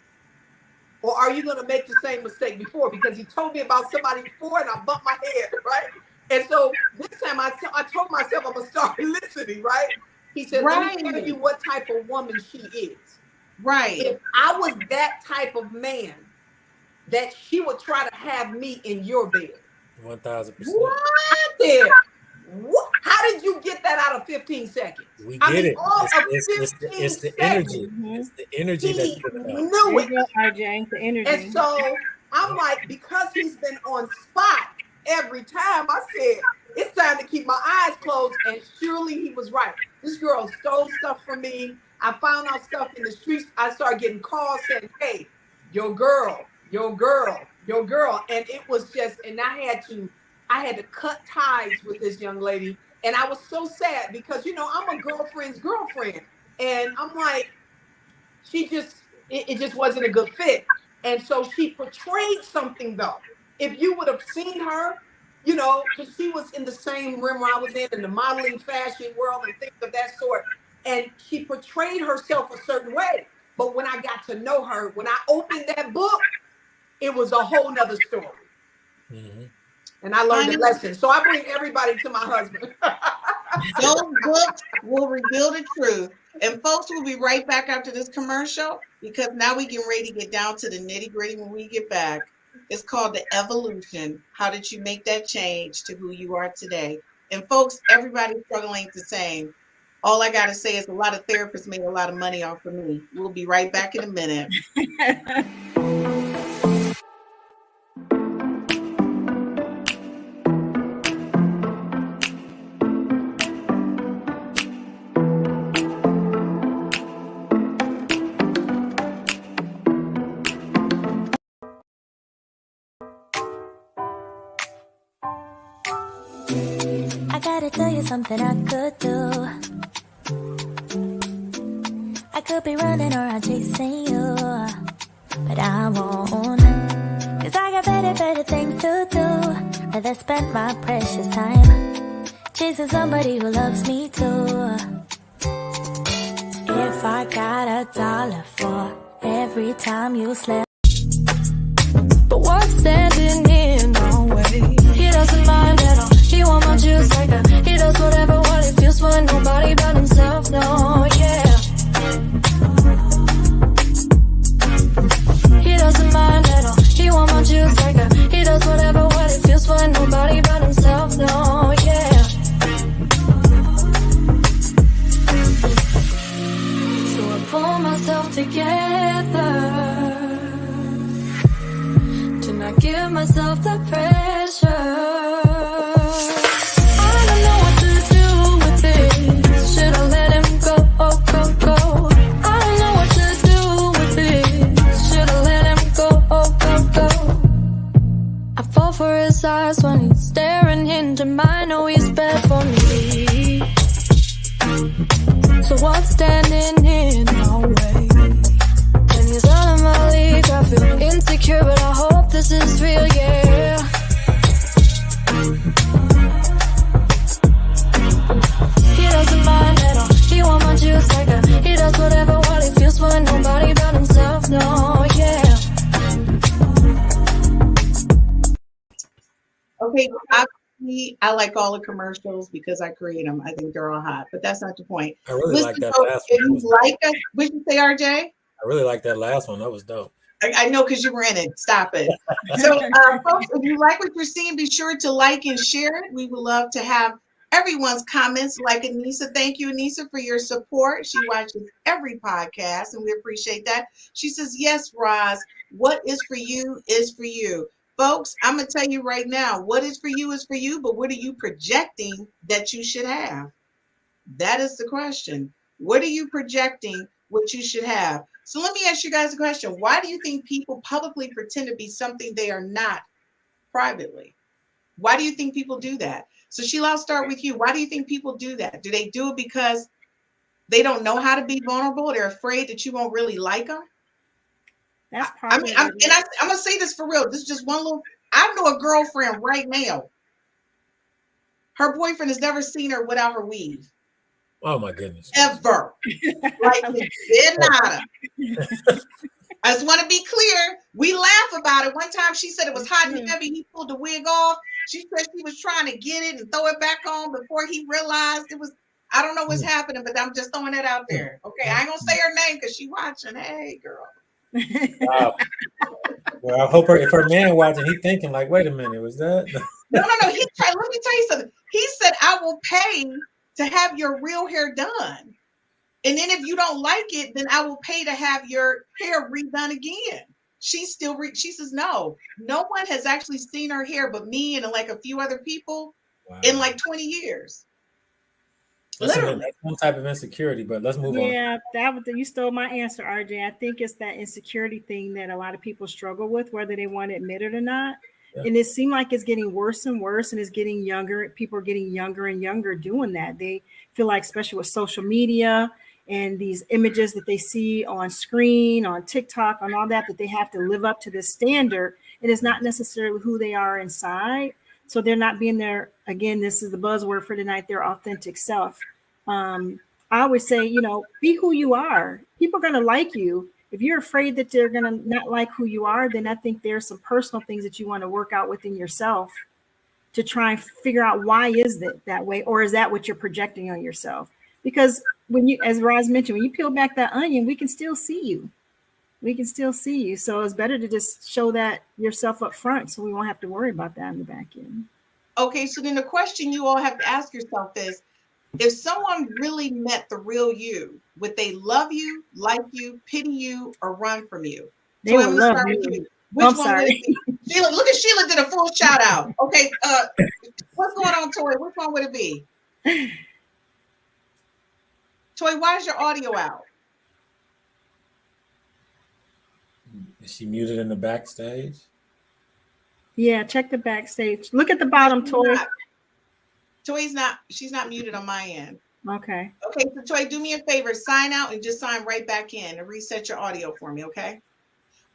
or are you going to make the same mistake before? Because he told me about somebody before, and I bumped my head, right? And so this time I told myself I'm going to start listening, right? He said, let me tell you what type of woman she is. Right. If I was that type of man, that she would try to have me in your bed. 1,000%. What? There? What? How did you get that out of 15 seconds? We I get mean, it. all of It's 15 the energy. seconds. It's the energy that He you put out. knew There it. you go, RJ, the energy. And so I'm like, because he's been on spot every time, I said, it's time to keep my eyes closed. And surely he was right. This girl stole stuff from me. I found out stuff in the streets. I started getting calls saying, hey, your girl. And it was just, and I had to cut ties with this young lady. And I was so sad because, you know, I'm a girlfriend's girlfriend. And I'm like, it just wasn't a good fit. And so she portrayed something though. If you would have seen her, you know, because she was in the same room I was in the modeling fashion world and things of that sort. And she portrayed herself a certain way. But when I got to know her, when I opened that book, it was a whole nother story. Mm-hmm. And I learned a lesson. So I bring everybody to my husband. Those books will reveal the truth. And folks, will be right back after this commercial, because now we get ready to get down to the nitty gritty when we get back. is called The Evolution. How did you make that change to who you are today? And folks, everybody's struggling the same. All I got to say is a lot of therapists made a lot of money off of me. We'll be right back in a minute. I gotta tell you something I could do. I could be running around chasing you, but I won't. Cause I got better things to do. Rather spend my precious time chasing somebody who loves me too. If I got $1 for every time you slip, but what's standing in our way? He doesn't mind at all. He want my juice like that. He does whatever what he feels for nobody but himself. No, yeah. He doesn't mind at all. He want my juice like that. He does whatever what he feels for nobody but himself. No, yeah. So I pull myself together to not give myself the pressure. For his eyes when he's staring into mine, know he's bad for me. So what's standing in our way? And he's out of my league. I feel insecure, but I hope this is real, yeah. He doesn't mind at all. He want my juice like that. He does whatever what he feels for nobody but himself. No, yeah. Okay, obviously, I like all the commercials because I create them. I think they're all hot, but that's not the point. I really Listen, like that folks, last if one. you like us, what'd you say, RJ? I really like that last one. That was dope. I know because you were in it. Stop it. So, folks, if you like what you're seeing, be sure to like and share it. We would love to have everyone's comments. Like Anissa, thank you, Anissa, for your support. She watches every podcast, and we appreciate that. She says, yes, Roz, what is for you is for you. Folks, I'm going to tell you right now, what is for you, but what are you projecting that you should have? That is the question. What are you projecting what you should have? So let me ask you guys a question. Why do you think people publicly pretend to be something they are not privately? Why do you think people do that? So Sheila, I'll start with you. Why do you think people do that? Do they do it because they don't know how to be vulnerable? They're afraid that you won't really like them? That's I probably. mean, I'm going to say this for real. This is just one little, I know a girlfriend right now. Her boyfriend has never seen her without her weave. Oh my goodness. Ever. Like, did nada. I just want to be clear. We laugh about it. One time she said it was hot and heavy. He pulled the wig off. She said she was trying to get it and throw it back on before he realized it was, I don't know what's happening, but I'm just throwing it out there. Okay, I ain't going to say her name because she watching. Hey, girl. Wow. Well, I hope if her man watching, he thinking like, wait a minute, was that? No. Let me tell you something. He said, I will pay to have your real hair done. And then if you don't like it, then I will pay to have your hair redone again. She says, no one has actually seen her hair but me and like a few other people in like 20 years. Listen, that's some type of insecurity, but let's move on. Yeah, you stole my answer, RJ. I think it's that insecurity thing that a lot of people struggle with, whether they want to admit it or not. Yeah. And it seems like it's getting worse and worse, and it's getting younger. People are getting younger and younger doing that. They feel like, especially with social media and these images that they see on screen, on TikTok, on all that they have to live up to this standard. And it's not necessarily who they are inside. So they're not being their, again, this is the buzzword for tonight, their authentic self. I always say, be who you are. People are going to like you. If you're afraid that they're going to not like who you are, then I think there's some personal things that you want to work out within yourself to try and figure out why is it that way, or is that what you're projecting on yourself? Because when you, as Roz mentioned, when you peel back that onion, we can still see you. we can still see you. So it's better to just show that yourself up front, so we won't have to worry about that in the back end. Okay, so then the question you all have to ask yourself is, if someone really met the real you, would they love you, like you, pity you, or run from you? They So will I'm gonna love start with you. you. Which I'm one sorry. would it be? Sheila, look at Sheila did a full shout out. Okay, what's going on, Toy? Which one would it be? Toy, why is your audio out? Is she muted in the backstage? Yeah, check the backstage. Look at the bottom, Toy. She's not muted on my end. Okay. Okay, so Toy, do me a favor, sign out and just sign right back in and reset your audio for me, okay?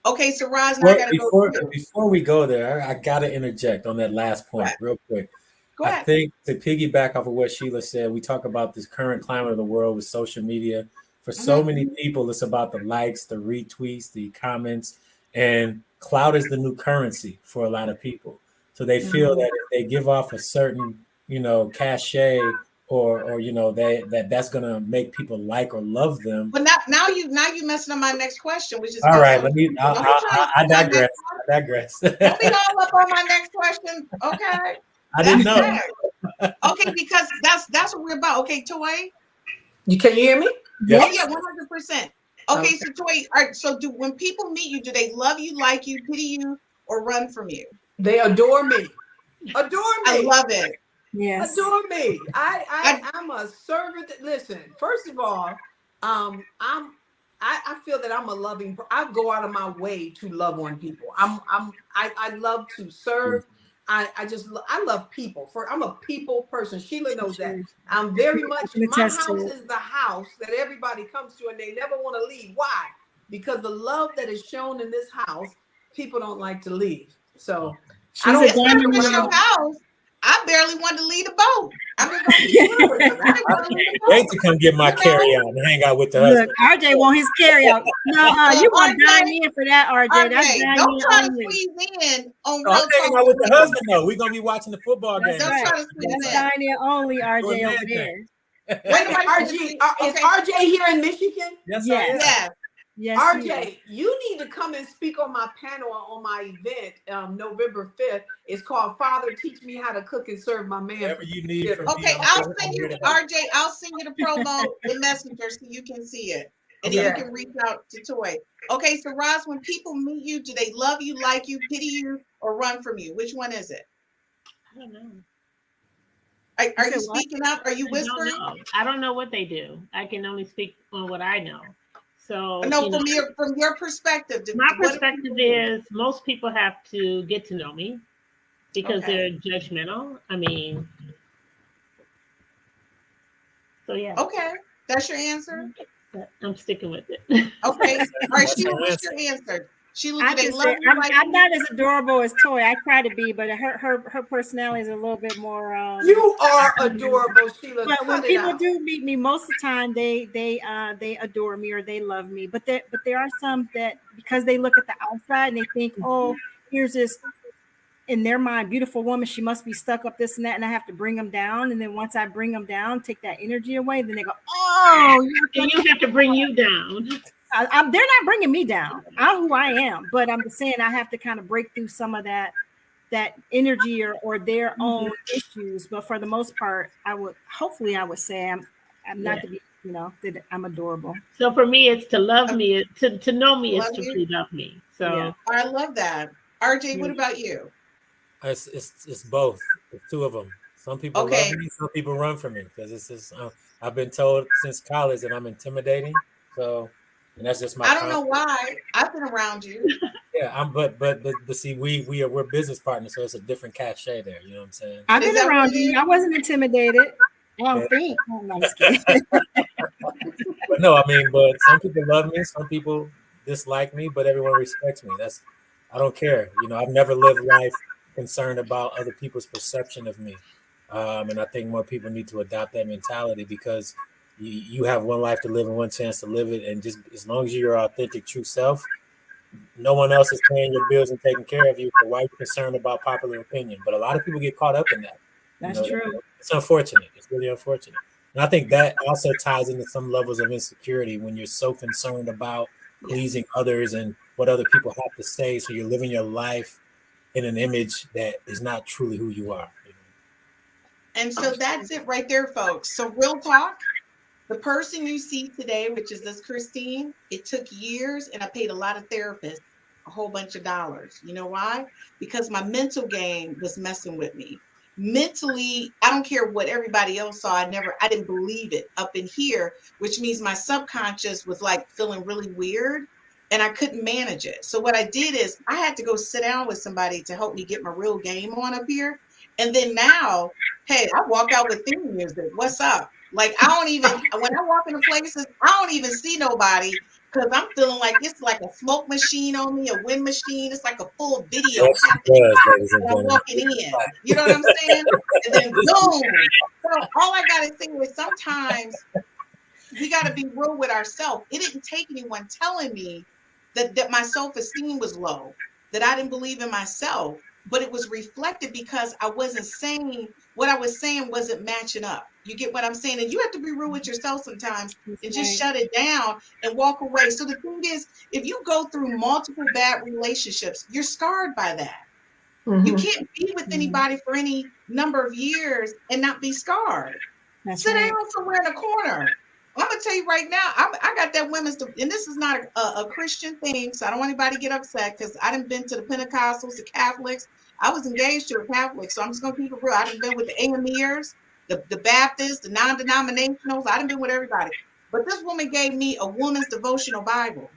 Okay, so Roz, now I gotta go through. Before we go there, I gotta interject on that last point real quick. Go I ahead. think to piggyback off of what Sheila said, we talk about this current climate of the world with social media. For so many people, it's about the likes, the retweets, the comments, and clout is the new currency for a lot of people. So they feel that if they give off a certain, cachet or that's gonna make people like or love them. But now you messing up my next question, which is All right. I digress. Don't be all up on my next question, okay? I didn't know. Okay, because that's what we're about. Okay, Toy. Can you hear me? Yes. Oh, yeah, 100%. Okay, so Toy, so when people meet you, do they love you, like you, pity you, or run from you? They adore me. Adore me. I love it. Yes. Adore me. I'm a servant. Listen, first of all, I feel that I'm a loving. I go out of my way to love on people. I love to serve. I love people. I'm a people person. Sheila knows that. I'm very much. My house is the house that everybody comes to, and they never want to leave. Why? Because the love that is shown in this house, people don't like to leave. So She's a diamond in your house. I barely wanted to lead a boat. I'm just gonna wait to come get my carry out and hang out with the husband. Look, RJ want his carry out. No, you want to dine in for that, RJ. That's dine don't try in to only. squeeze in on I'm hanging out with the husband though. We're gonna be watching the football game. Don't try to squeeze That's in. dine in only, RJ over there. wait a minute, RJ, is RJ here in Michigan? Yes, Yes. Yes. Yes, RJ, you need to come and speak on my panel on my event, November 5th. It's called Father Teach Me How to Cook and Serve My Man. Whatever you need from Okay, me, I'll send you, RJ, I'll send you the promo in Messenger so you can see it. And then you can reach out to Toy. Okay, so Roz, when people meet you, do they love you, like you, pity you, or run from you? Which one is it? I don't know. Are you speaking up? Are you whispering? I don't know what they do. I can only speak on what I know. So no, from your perspective. My perspective is most people have to get to know me because they're judgmental. I mean, so yeah. Okay, that's your answer. I'm sticking with it. Okay, all right, Sheila, what's your answer? Sheila, I'm not as adorable as Toy. I try to be, but her personality is a little bit more. You are adorable, Sheila. But when people do meet me, most of the time they adore me or they love me. But there are some that because they look at the outside and they think, oh, here's this in their mind beautiful woman. She must be stuck up this and that, and I have to bring them down. And then once I bring them down, take that energy away, then they go, oh, you have to bring you down. they're not bringing me down. I'm who I am, but I'm just saying I have to kind of break through some of that energy or their own issues. But for the most part, I would say I'm not to be, that I'm adorable. So for me, it's to love me. To know me is to really love me. So I love that. RJ, what about you? It's both. It's two of them. Some people love me, some people run from me because it's just I've been told since college that I'm intimidating. So. And that's just my. I don't know why. I've been around you. Yeah, but see, we're business partners, so it's a different cachet there. You know what I'm saying? I've been around you. I wasn't intimidated. I don't think. I'm just kidding. But no, I mean, but some people love me, some people dislike me, but everyone respects me. I don't care. I've never lived life concerned about other people's perception of me, and I think more people need to adopt that mentality because. You have one life to live and one chance to live it. And just as long as you're your authentic, true self, no one else is paying your bills and taking care of you. So why are you concerned about popular opinion? But a lot of people get caught up in that. That's true. It's unfortunate. It's really unfortunate. And I think that also ties into some levels of insecurity when you're so concerned about pleasing others and what other people have to say. So you're living your life in an image that is not truly who you are. And so that's it right there, folks. So real talk, the person you see today, which is this Christine, it took years and I paid a lot of therapists a whole bunch of dollars. You know why? Because my mental game was messing with me. Mentally, I don't care what everybody else saw. I didn't believe it up in here, which means my subconscious was like feeling really weird and I couldn't manage it. So what I did is I had to go sit down with somebody to help me get my real game on up here. And then now, hey, I walk out with theme music. What's up? Like, I don't even, when I walk into places, I don't even see nobody because I'm feeling like it's like a smoke machine on me, a wind machine. It's like a full video. Yes, it does, ladies and I'm gentlemen. walking in. You know what I'm saying? And then boom. So all I got to say is sometimes we got to be real with ourselves. It didn't take anyone telling me that my self-esteem was low, that I didn't believe in myself, but it was reflected because I wasn't saying what I was saying wasn't matching up. You get what I'm saying? And you have to be real with yourself sometimes and just shut it down and walk away. So the thing is, if you go through multiple bad relationships, you're scarred by that. You can't be with anybody for any number of years and not be scarred. Sit down somewhere in a corner. I'm gonna tell you right now, I got that women's, and this is not a Christian thing, so I don't want anybody to get upset because I done been to the Pentecostals, the Catholics. I was engaged to a Catholic, so I'm just gonna keep it real. I done been with the AMEers, the Baptists, the non-denominationals. I done been with everybody. But this woman gave me a woman's devotional Bible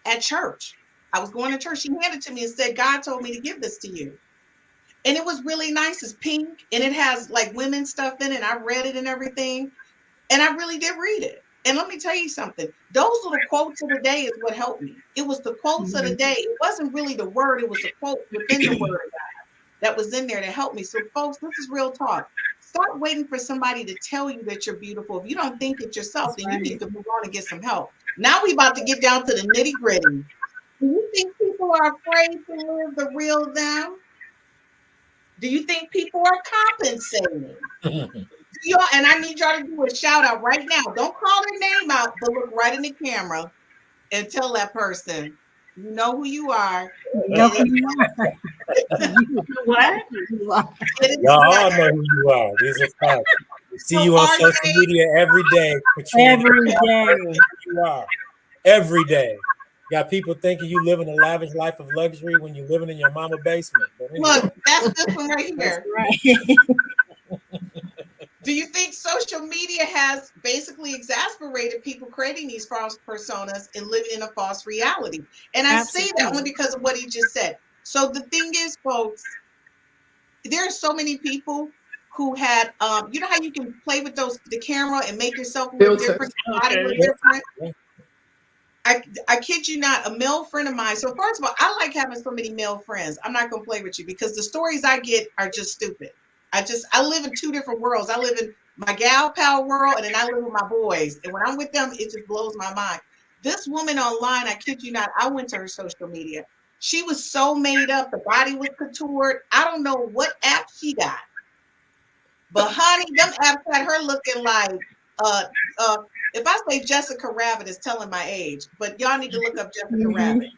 at church. I was going to church. She handed it to me and said, God told me to give this to you. And it was really nice. It's pink and it has like women's stuff in it. I read it and everything. And I really did read it. And let me tell you something. Those little quotes of the day is what helped me. It was the quotes of the day. It wasn't really the word. It was the quote within the word of God that was in there to help me. So folks, this is real talk. Stop waiting for somebody to tell you that you're beautiful. If you don't think it yourself, then you need to move on and get some help. Now we about to get down to the nitty gritty. Do you think people are afraid to live the real them? Do you think people are compensating? Y'all, and I need y'all to do a shout out right now. Don't call their name out, but look right in the camera and tell that person, you know who you are. What? Y'all all know who you are. These are facts. We see you on social media every day. Every day. You are. Every day. You got people thinking you living a lavish life of luxury when you're living in your mama basement. But anyway. Look, that's this one right here. Right. Do you think social media has basically exasperated people creating these false personas and living in a false reality? And I say that only because of what he just said. So the thing is, folks, there are so many people who had, you know how you can play with the camera and make yourself look different, body look different? I kid you not, a male friend of mine. So first of all, I like having so many male friends. I'm not gonna play with you because the stories I get are just stupid. I live in two different worlds. I live in my gal pal world, and then I live with my boys. And when I'm with them, it just blows my mind. This woman online, I kid you not, I went to her social media. She was so made up. The body was contoured. I don't know what app she got. But honey, them apps had her looking like, if I say Jessica Rabbit is telling my age, but y'all need to look up Jessica Rabbit.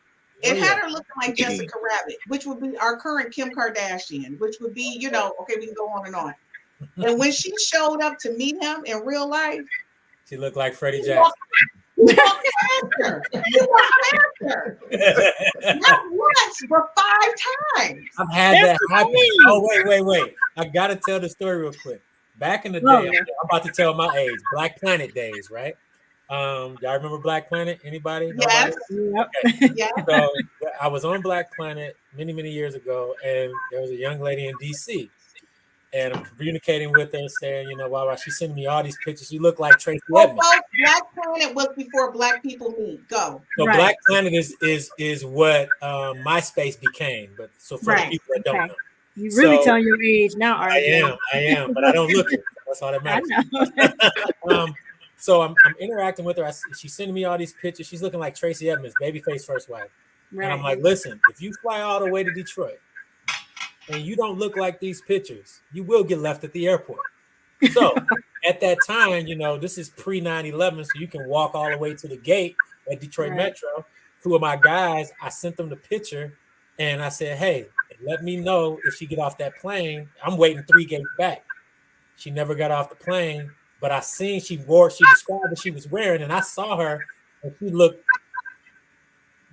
It had her looking like Jessica Rabbit, which would be our current Kim Kardashian, which would be, you know, okay, we can go on and on. And when she showed up to meet him in real life, she looked like Freddie Jackson. You walked past her. Not once, but 5 times. I've had that happen. Oh, wait. I got to tell the story real quick. Back in the day, I'm about to tell my age, Black Planet days, right? Y'all remember Black Planet? Anybody? Yes. Okay. Yeah. So I was on Black Planet many years ago, and there was a young lady in DC, and I'm communicating with her, saying, you know, wow, she's sending me all these pictures. You look like Tracy Edmonds. Black Planet was before Black People Meet. Go. So right. Black Planet is what MySpace became, but so for the people that don't know. You really tell your age now, RJ. I am, but I don't look it. That's all that matters. I know. So I'm interacting with her. She's sending me all these pictures. She's looking like Tracy Edmonds, babyface first wife. Right. And I'm like, listen, if you fly all the way to Detroit and you don't look like these pictures, you will get left at the airport. So at that time, you know, this is pre 9/11, so you can walk all the way to the gate at Detroit Right. Metro. 2 of my guys, I sent them the picture, and I said, "Hey, let me know if she get off that plane. I'm waiting 3 gates back." She never got off the plane, but I seen she described what she was wearing, and I saw her, and she looked,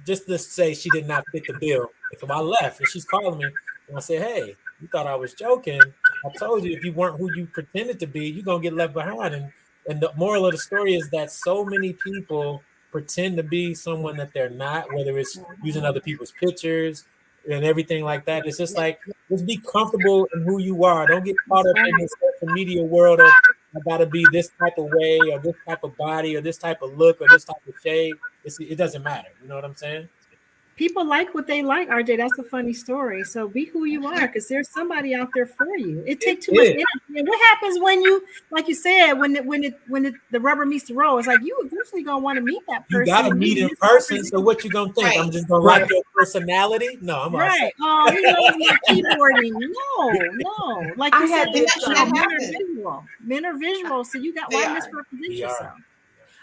just to say, she did not fit the bill. And so I left, and she's calling me, and I said, "Hey, you thought I was joking. I told you if you weren't who you pretended to be, you're going to get left behind." And the moral of the story is that so many people pretend to be someone that they're not, whether it's using other people's pictures and everything like that. It's just like, just be comfortable in who you are. Don't get caught up in this social media world of, I gotta be this type of way, or this type of body, or this type of look, or this type of shade. It doesn't matter. You know what I'm saying? People like what they like, RJ. That's a funny story. So be who you are, because there's somebody out there for you. It takes too much energy. And what happens when you, like you said, when the rubber meets the road? It's like you eventually gonna want to meet that person. You gotta meet in person. So what you gonna think? Right. I'm just gonna like your personality? No, I'm Right. Oh, he loves my keyboarding. No. Like I you had said, this, men are happen. visual. Men are visual. So you got They why are. misrepresent They are. yourself?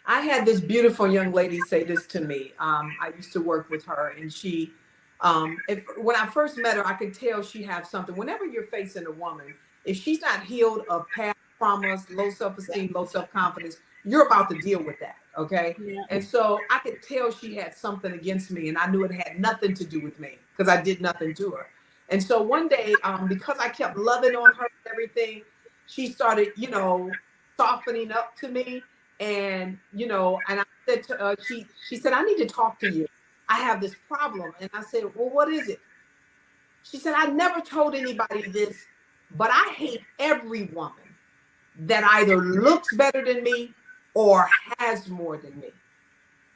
I had this beautiful young lady say this to me. I used to work with her, and she, when I first met her, I could tell she had something. Whenever you're facing a woman, if she's not healed of past traumas, low self-esteem, low self-confidence, you're about to deal with that, okay? Yeah. And so I could tell she had something against me, and I knew it had nothing to do with me because I did nothing to her. And so one day, because I kept loving on her and everything, she started, softening up to me. And, and I said to her, she said, "I need to talk to you. I have this problem." And I said, "Well, what is it?" She said, "I never told anybody this, but I hate every woman that either looks better than me or has more than me."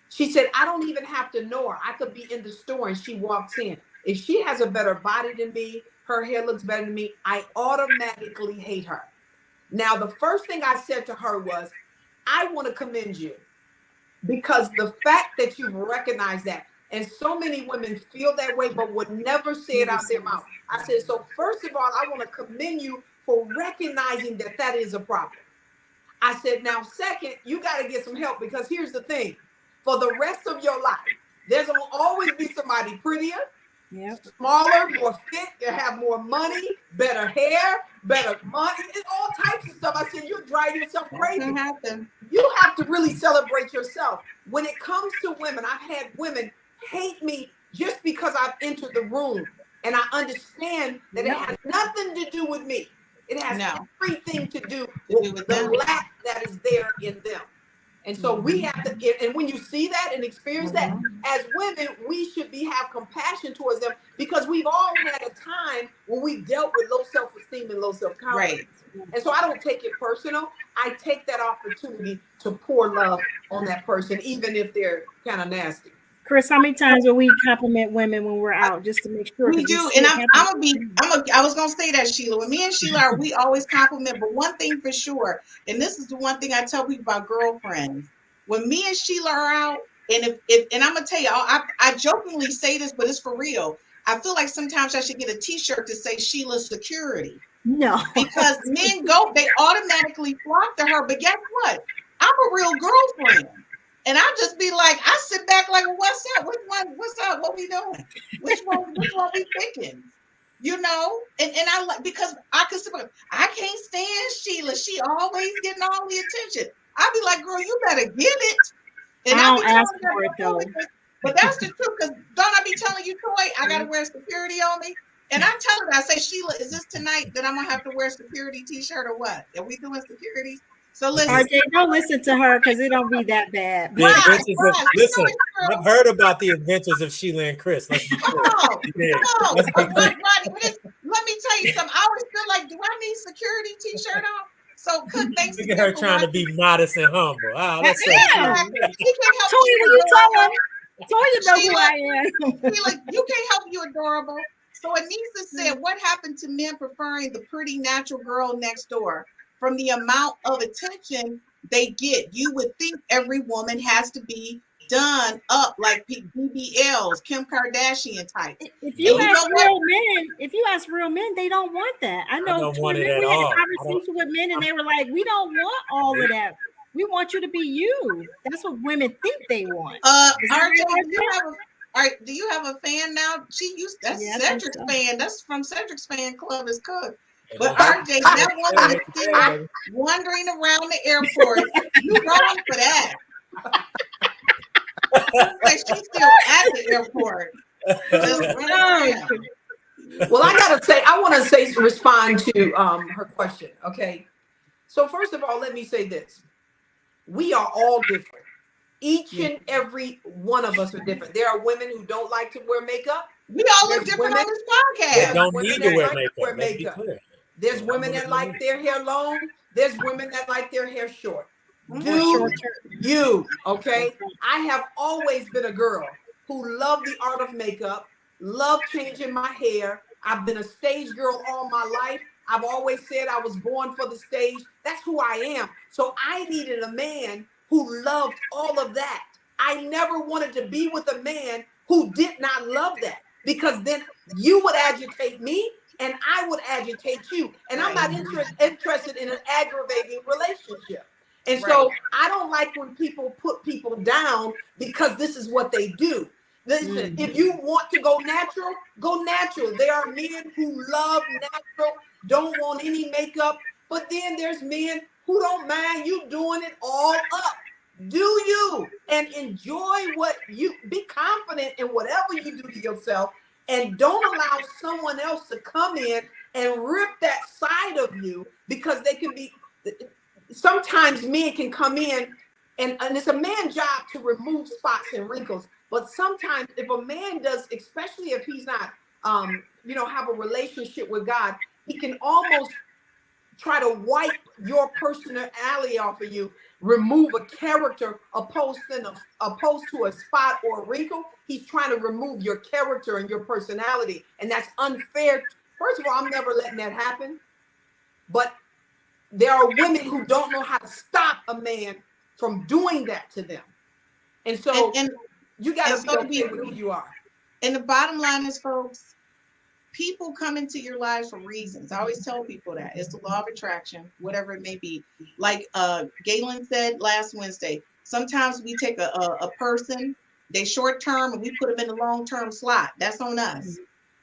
She said, "I don't even have to know her. I could be in the store and she walks in. If she has a better body than me, her hair looks better than me, I automatically hate her." Now, the first thing I said to her was, "I want to commend you, because the fact that you've recognized that," and so many women feel that way, but would never say it out their mouth. I said, "So first of all, I want to commend you for recognizing that that is a problem." I said, "Now, second, you got to get some help, because here's the thing. For the rest of your life, there's going to always be somebody prettier, smaller, more fit, they have more money, better hair, better money, and all types of stuff." I said, "You're driving yourself crazy. Doesn't happen. You have to really celebrate yourself." When it comes to women, I've had women hate me just because I've entered the room, and I understand that it has nothing to do with me. It has everything to do with the lack that is there in them. And so we have to, and when you see that and experience that, as women, we should have compassion towards them, because we've all had a time when we dealt with low self-esteem and low self-confidence. Right. And so I don't take it personal. I take that opportunity to pour love on that person, even if they're kind of nasty. Chris, how many times will we compliment women when we're out, just to make sure? We do, and I was gonna say that, Sheila. When me and Sheila are, we always compliment, but one thing for sure, and this is the one thing I tell people about girlfriends. When me and Sheila are out, and if and I'm gonna tell you, I jokingly say this, but it's for real. I feel like sometimes I should get a T-shirt to say Sheila Security. No, because men they automatically flock to her. But guess what? I'm a real girlfriend. And I just be like, I sit back like, well, what's up? Which one? What's up? What we doing? Which one we picking? And I like, because I can't stand Sheila. She always getting all the attention. I be like, girl, you better get it. And I be don't ask telling for it though. But that's the truth, because don't I be telling you, Toy, I gotta wear security on me? And I tell her, I say, Sheila, is this tonight that I'm gonna have to wear security T-shirt or what? Are we doing security? So listen, RJ, don't listen to her, because it don't be that bad. The listen, I've heard about the adventures of Sheila and Chris. Let's be clear. Come on. But let me tell you something. I always feel like, do I need security T-shirt on? So thanks. Look at her trying to be modest and humble. Let's say She can't help Toya, you tell him. Toya know who I am. Sheila, you can't help you adorable. So Anissa said, what happened to men preferring the pretty natural girl next door? From the amount of attention they get, you would think every woman has to be done up like BBLs, Kim Kardashian type. If you ask real men, they don't want that. I know don't want it we at had all. a conversation with men, and they were like, "We don't want all of that." We want you to be you. That's what women think they want. RJ, do you have a fan now? That's Yeah, I think Cedric's so. fan. That's from Cedric's fan club is Cook. Hey, But don't- RJ, that woman is still wandering around the airport. You wrong for that. Like she's still at the airport. Just running around. Well, I want to respond to her question. Okay. So first of all, let me say this. We are all different. Each and every one of us are different. There are women who don't like to wear makeup. We all look There's different women- on this They podcast. don't women need that to wear like to makeup. wear Let's be makeup. clear. There's women that like their hair long. There's women that like their hair short. Or Do short you, okay? I have always been a girl who loved the art of makeup, loved changing my hair. I've been a stage girl all my life. I've always said I was born for the stage. That's who I am. So I needed a man who loved all of that. I never wanted to be with a man who did not love that, because then you would agitate me and I would agitate you. And I'm not interested in an aggravating relationship. And so I don't like when people put people down because this is what they do. Listen, if you want to go natural, go natural. There are men who love natural, don't want any makeup, but then there's men who don't mind you doing it all up. Do you, and enjoy what you, be confident in whatever you do to yourself, and don't allow someone else to come in and rip that side of you, because they can be, sometimes men can come in and it's a man's job to remove spots and wrinkles. But sometimes if a man does, especially if he's not, have a relationship with God, he can almost try to wipe your personality off of you, remove a character opposed to a spot or a wrinkle. He's trying to remove your character and your personality. And that's unfair. First of all, I'm never letting that happen. But there are women who don't know how to stop a man from doing that to them. And so you got to be okay with who you are. And the bottom line is, folks, people come into your lives for reasons. I always tell people that. It's the law of attraction, whatever it may be. Like Galen said last Wednesday, sometimes we take a person, they short term, and we put them in the long term slot. That's on us.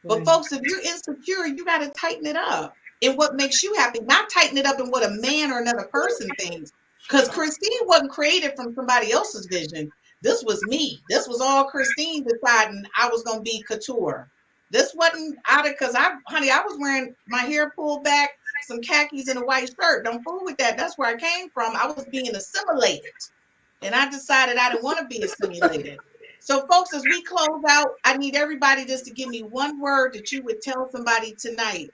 But folks, if you're insecure, you got to tighten it up in what makes you happy, not tighten it up in what a man or another person thinks. Because Christine wasn't created from somebody else's vision. This was me. This was all Christine deciding I was going to be couture. This wasn't out of, because I was wearing my hair pulled back, some khakis and a white shirt. Don't fool with that. That's where I came from. I was being assimilated. And I decided I didn't want to be assimilated. So folks, as we close out, I need everybody just to give me one word that you would tell somebody tonight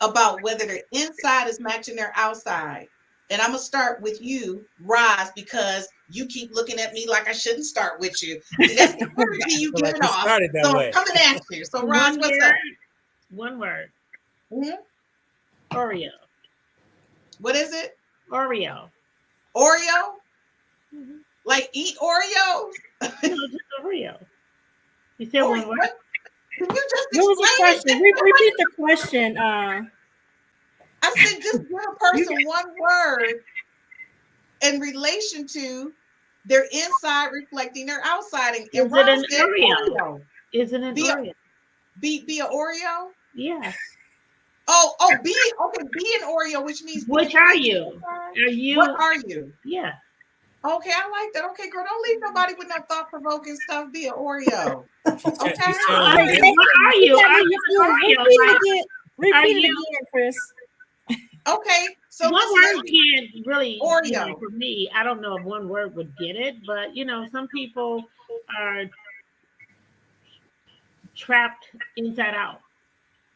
about whether their inside is matching their outside. And I'm going to start with you, Roz, because you keep looking at me like I shouldn't start with you. That's the energy you Like giving we off. started that So way. I'm coming at you. So Roz, One what's up? One word. Mhm. Oreo. What is it? Oreo. Oreo? Mhm. Like eat Oreos? No, just Oreo. You said Oh, one word. what? Can you just What was the explain it? question? Repeat the question. I said just give a person one word in relation to their inside reflecting their outside. And Is it Roz an said Oreo? Is it an Be a- Oreo? Be an Oreo? Yes. Be an Oreo, which means be Which a are creature you? inside. Are you? What are you? Yeah. Okay, I like that. Okay, girl, don't leave nobody with no thought-provoking stuff. Be an Oreo. Okay. What are you? Are you an Oreo? Like, Repeat it you- again, Chris. Okay. So one just word let me- can't really, Oreo. for me, I don't know if one word would get it, but some people are trapped inside out.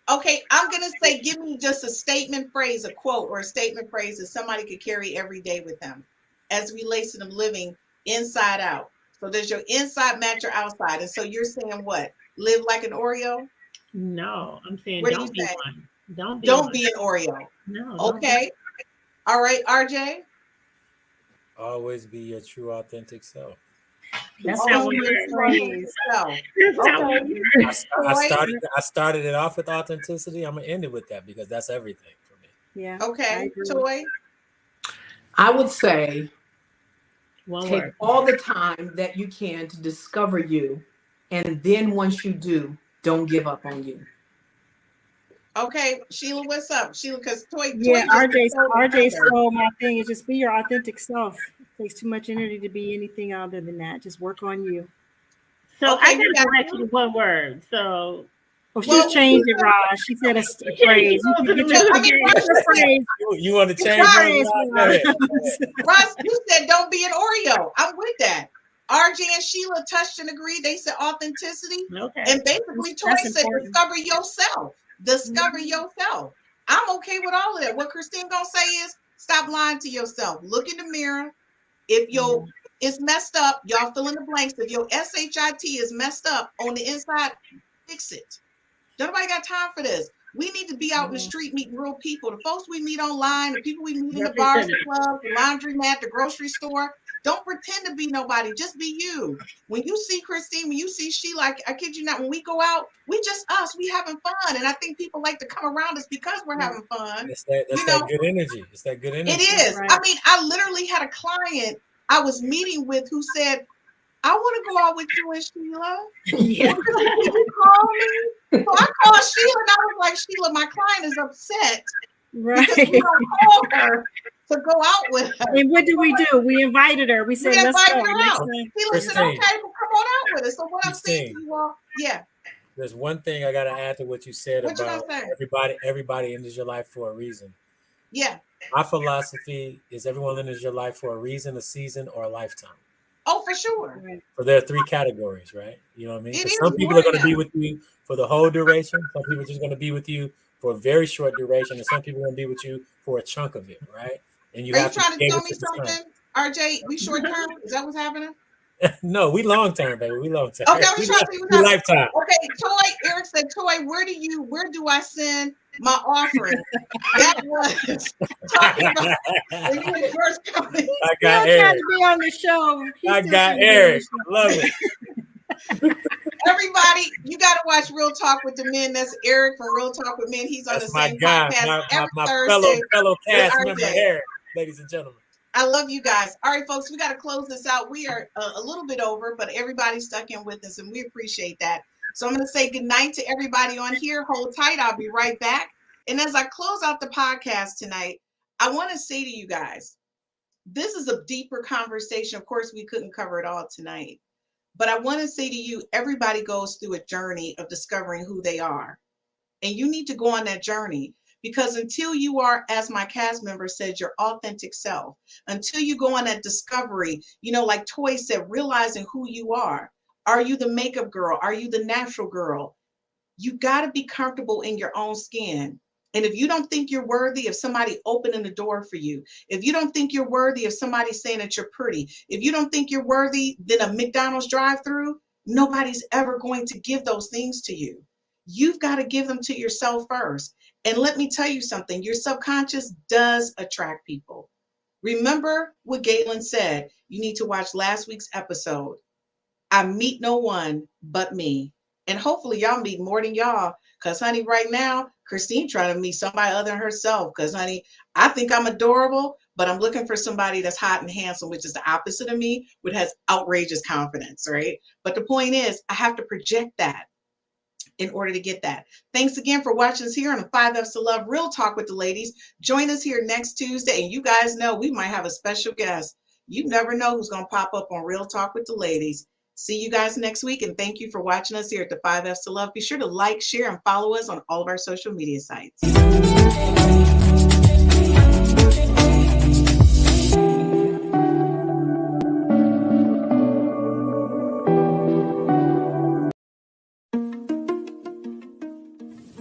Okay, I'm gonna say, give me just a statement phrase, a quote or a statement phrase that somebody could carry every day with them as it relates to them living inside out. So does your inside match your outside? And so you're saying what? Live like an Oreo? No, I'm saying What do don't you be say? one. Don't be Don't one. be an Oreo. No. don't be Okay. All right, RJ. Always be your true, authentic self. That's Oh, not one you're word. right. So, That's not Okay. one word. I started it off with authenticity. I'm gonna end it with that because that's everything for me. Yeah. I okay, agree. Toy. I would say One Take word. all the time that you can to discover you. And then once you do, don't give up on you. Okay, Sheila, what's up? Sheila, because Toy Yeah, just RJ, told RJ her. stole my thing. Is just be your authentic self. It takes too much energy to be anything other than that. Just work on you. So Okay, I we got got to correct you one word. So Oh, she's Well, changed it, Roz. She said a phrase. You can get your, I mean, get your phrase. You want to change Right. her? Go ahead. Russ, you said don't be an Oreo. I'm with that. RJ and Sheila touched and agreed. They said authenticity. okay. And basically, Toy That's said important. discover yourself. Discover Mhm. yourself. I'm okay with all of that. What Christine gonna say is stop lying to yourself. Look in the mirror. If your it's messed up, y'all fill in the blanks. If your SHIT is messed up on the inside, fix it. Nobody got time for this. We need to be out in the street meeting real people. The folks we meet online, the people we meet in the bars, the clubs, the laundromat, the grocery store. Don't pretend to be nobody. Just be you. When you see Christine, when you see Sheila, I kid you not, when we go out, we just us. We having fun. And I think people like to come around us because we're having fun. That's that good energy. It's that good energy. It is. Right. I mean, I literally had a client I was meeting with who said, I want to go out with you and Sheila. Yeah. Can you call me? So I called Sheila and I was like, Sheila, my client is upset because we Right. don't call her to go out with her. And what did we do? We invited her. We said, We let's invited go. her Next out. time. Sheila said, Christine. okay, well, come on out with us. So what I'm saying to Christine. you all, yeah, There's one thing I got to add to what you said what you about gonna say? everybody enters your life for a reason. Yeah. My philosophy is everyone enters your life for a reason, a season, or a lifetime. Oh, for sure. So there are three categories, right? You know what I mean? It 'Cause is some people more are going to now. be with you for the whole duration. Some people are just going to be with you for a very short duration, and some people are going to be with you for a chunk of it, right? And you Are you have trying to be tell able me discern. something, RJ? We short term? Is that what's happening? No, we long term, baby. We long term. Okay, I was trying to see what's we happening. lifetime. Okay, Toy, Eric said, Toy, where do I send my offering? That was talking about when you first coming. I Still got trying Eric. to be on the show. He's I still got trying to be on the Eric. show. Love it. Everybody, you got to watch Real Talk with the Men. That's Eric from Real Talk with Men. He's on That's the my same guy, podcast every my Thursday. fellow cast with member RJ. Eric, ladies and gentlemen. I love you guys. All right, folks, we got to close this out. We are a little bit over, but everybody stuck in with us, and we appreciate that. So I'm going to say good night to everybody on here. Hold tight. I'll be right back. And as I close out the podcast tonight, I want to say to you guys, this is a deeper conversation. Of course, we couldn't cover it all tonight, but I want to say to you, everybody goes through a journey of discovering who they are. And you need to go on that journey. Because until you are, as my cast member said, your authentic self, until you go on that discovery, like Toy said, realizing who you are. Are you the makeup girl? Are you the natural girl? You got to be comfortable in your own skin. And if you don't think you're worthy of somebody opening the door for you, if you don't think you're worthy of somebody saying that you're pretty, if you don't think you're worthy than a McDonald's drive-through, nobody's ever going to give those things to you. You've got to give them to yourself first. And let me tell you something, your subconscious does attract people. Remember what Galen said. You need to watch last week's episode. I meet no one but me. And hopefully y'all meet more than y'all. Because, honey, right now, Christine trying to meet somebody other than herself. Because, honey, I think I'm adorable, but I'm looking for somebody that's hot and handsome, which is the opposite of me, which has outrageous confidence, right? But the point is, I have to project that in order to get that. Thanks again for watching us here on the 5 F's to Love Real Talk with the Ladies. Join us here next Tuesday, and you guys know we might have a special guest. You never know who's going to pop up on Real Talk with the Ladies. See you guys next week, and thank you for watching us here at the 5 F's to Love. Be sure to like, share, and follow us on all of our social media sites.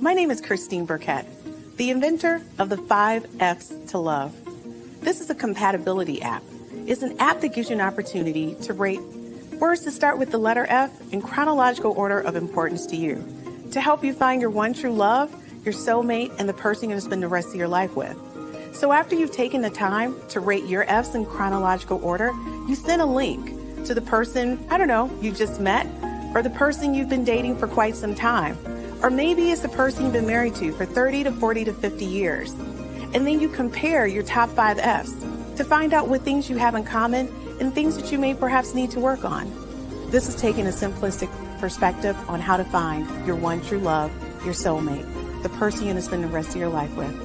My name is Christine Burkett, the inventor of the 5 F's to Love. This is a compatibility app. It's an app that gives you an opportunity to rate words that start with the letter F in chronological order of importance to you, to help you find your one true love, your soulmate, and the person you're going to spend the rest of your life with. So after you've taken the time to rate your F's in chronological order, you send a link to the person, you just met, or the person you've been dating for quite some time. Or maybe it's the person you've been married to for 30 to 40 to 50 years. And then you compare your top 5 F's to find out what things you have in common and things that you may perhaps need to work on. This is taking a simplistic perspective on how to find your one true love, your soulmate, the person you're going to spend the rest of your life with.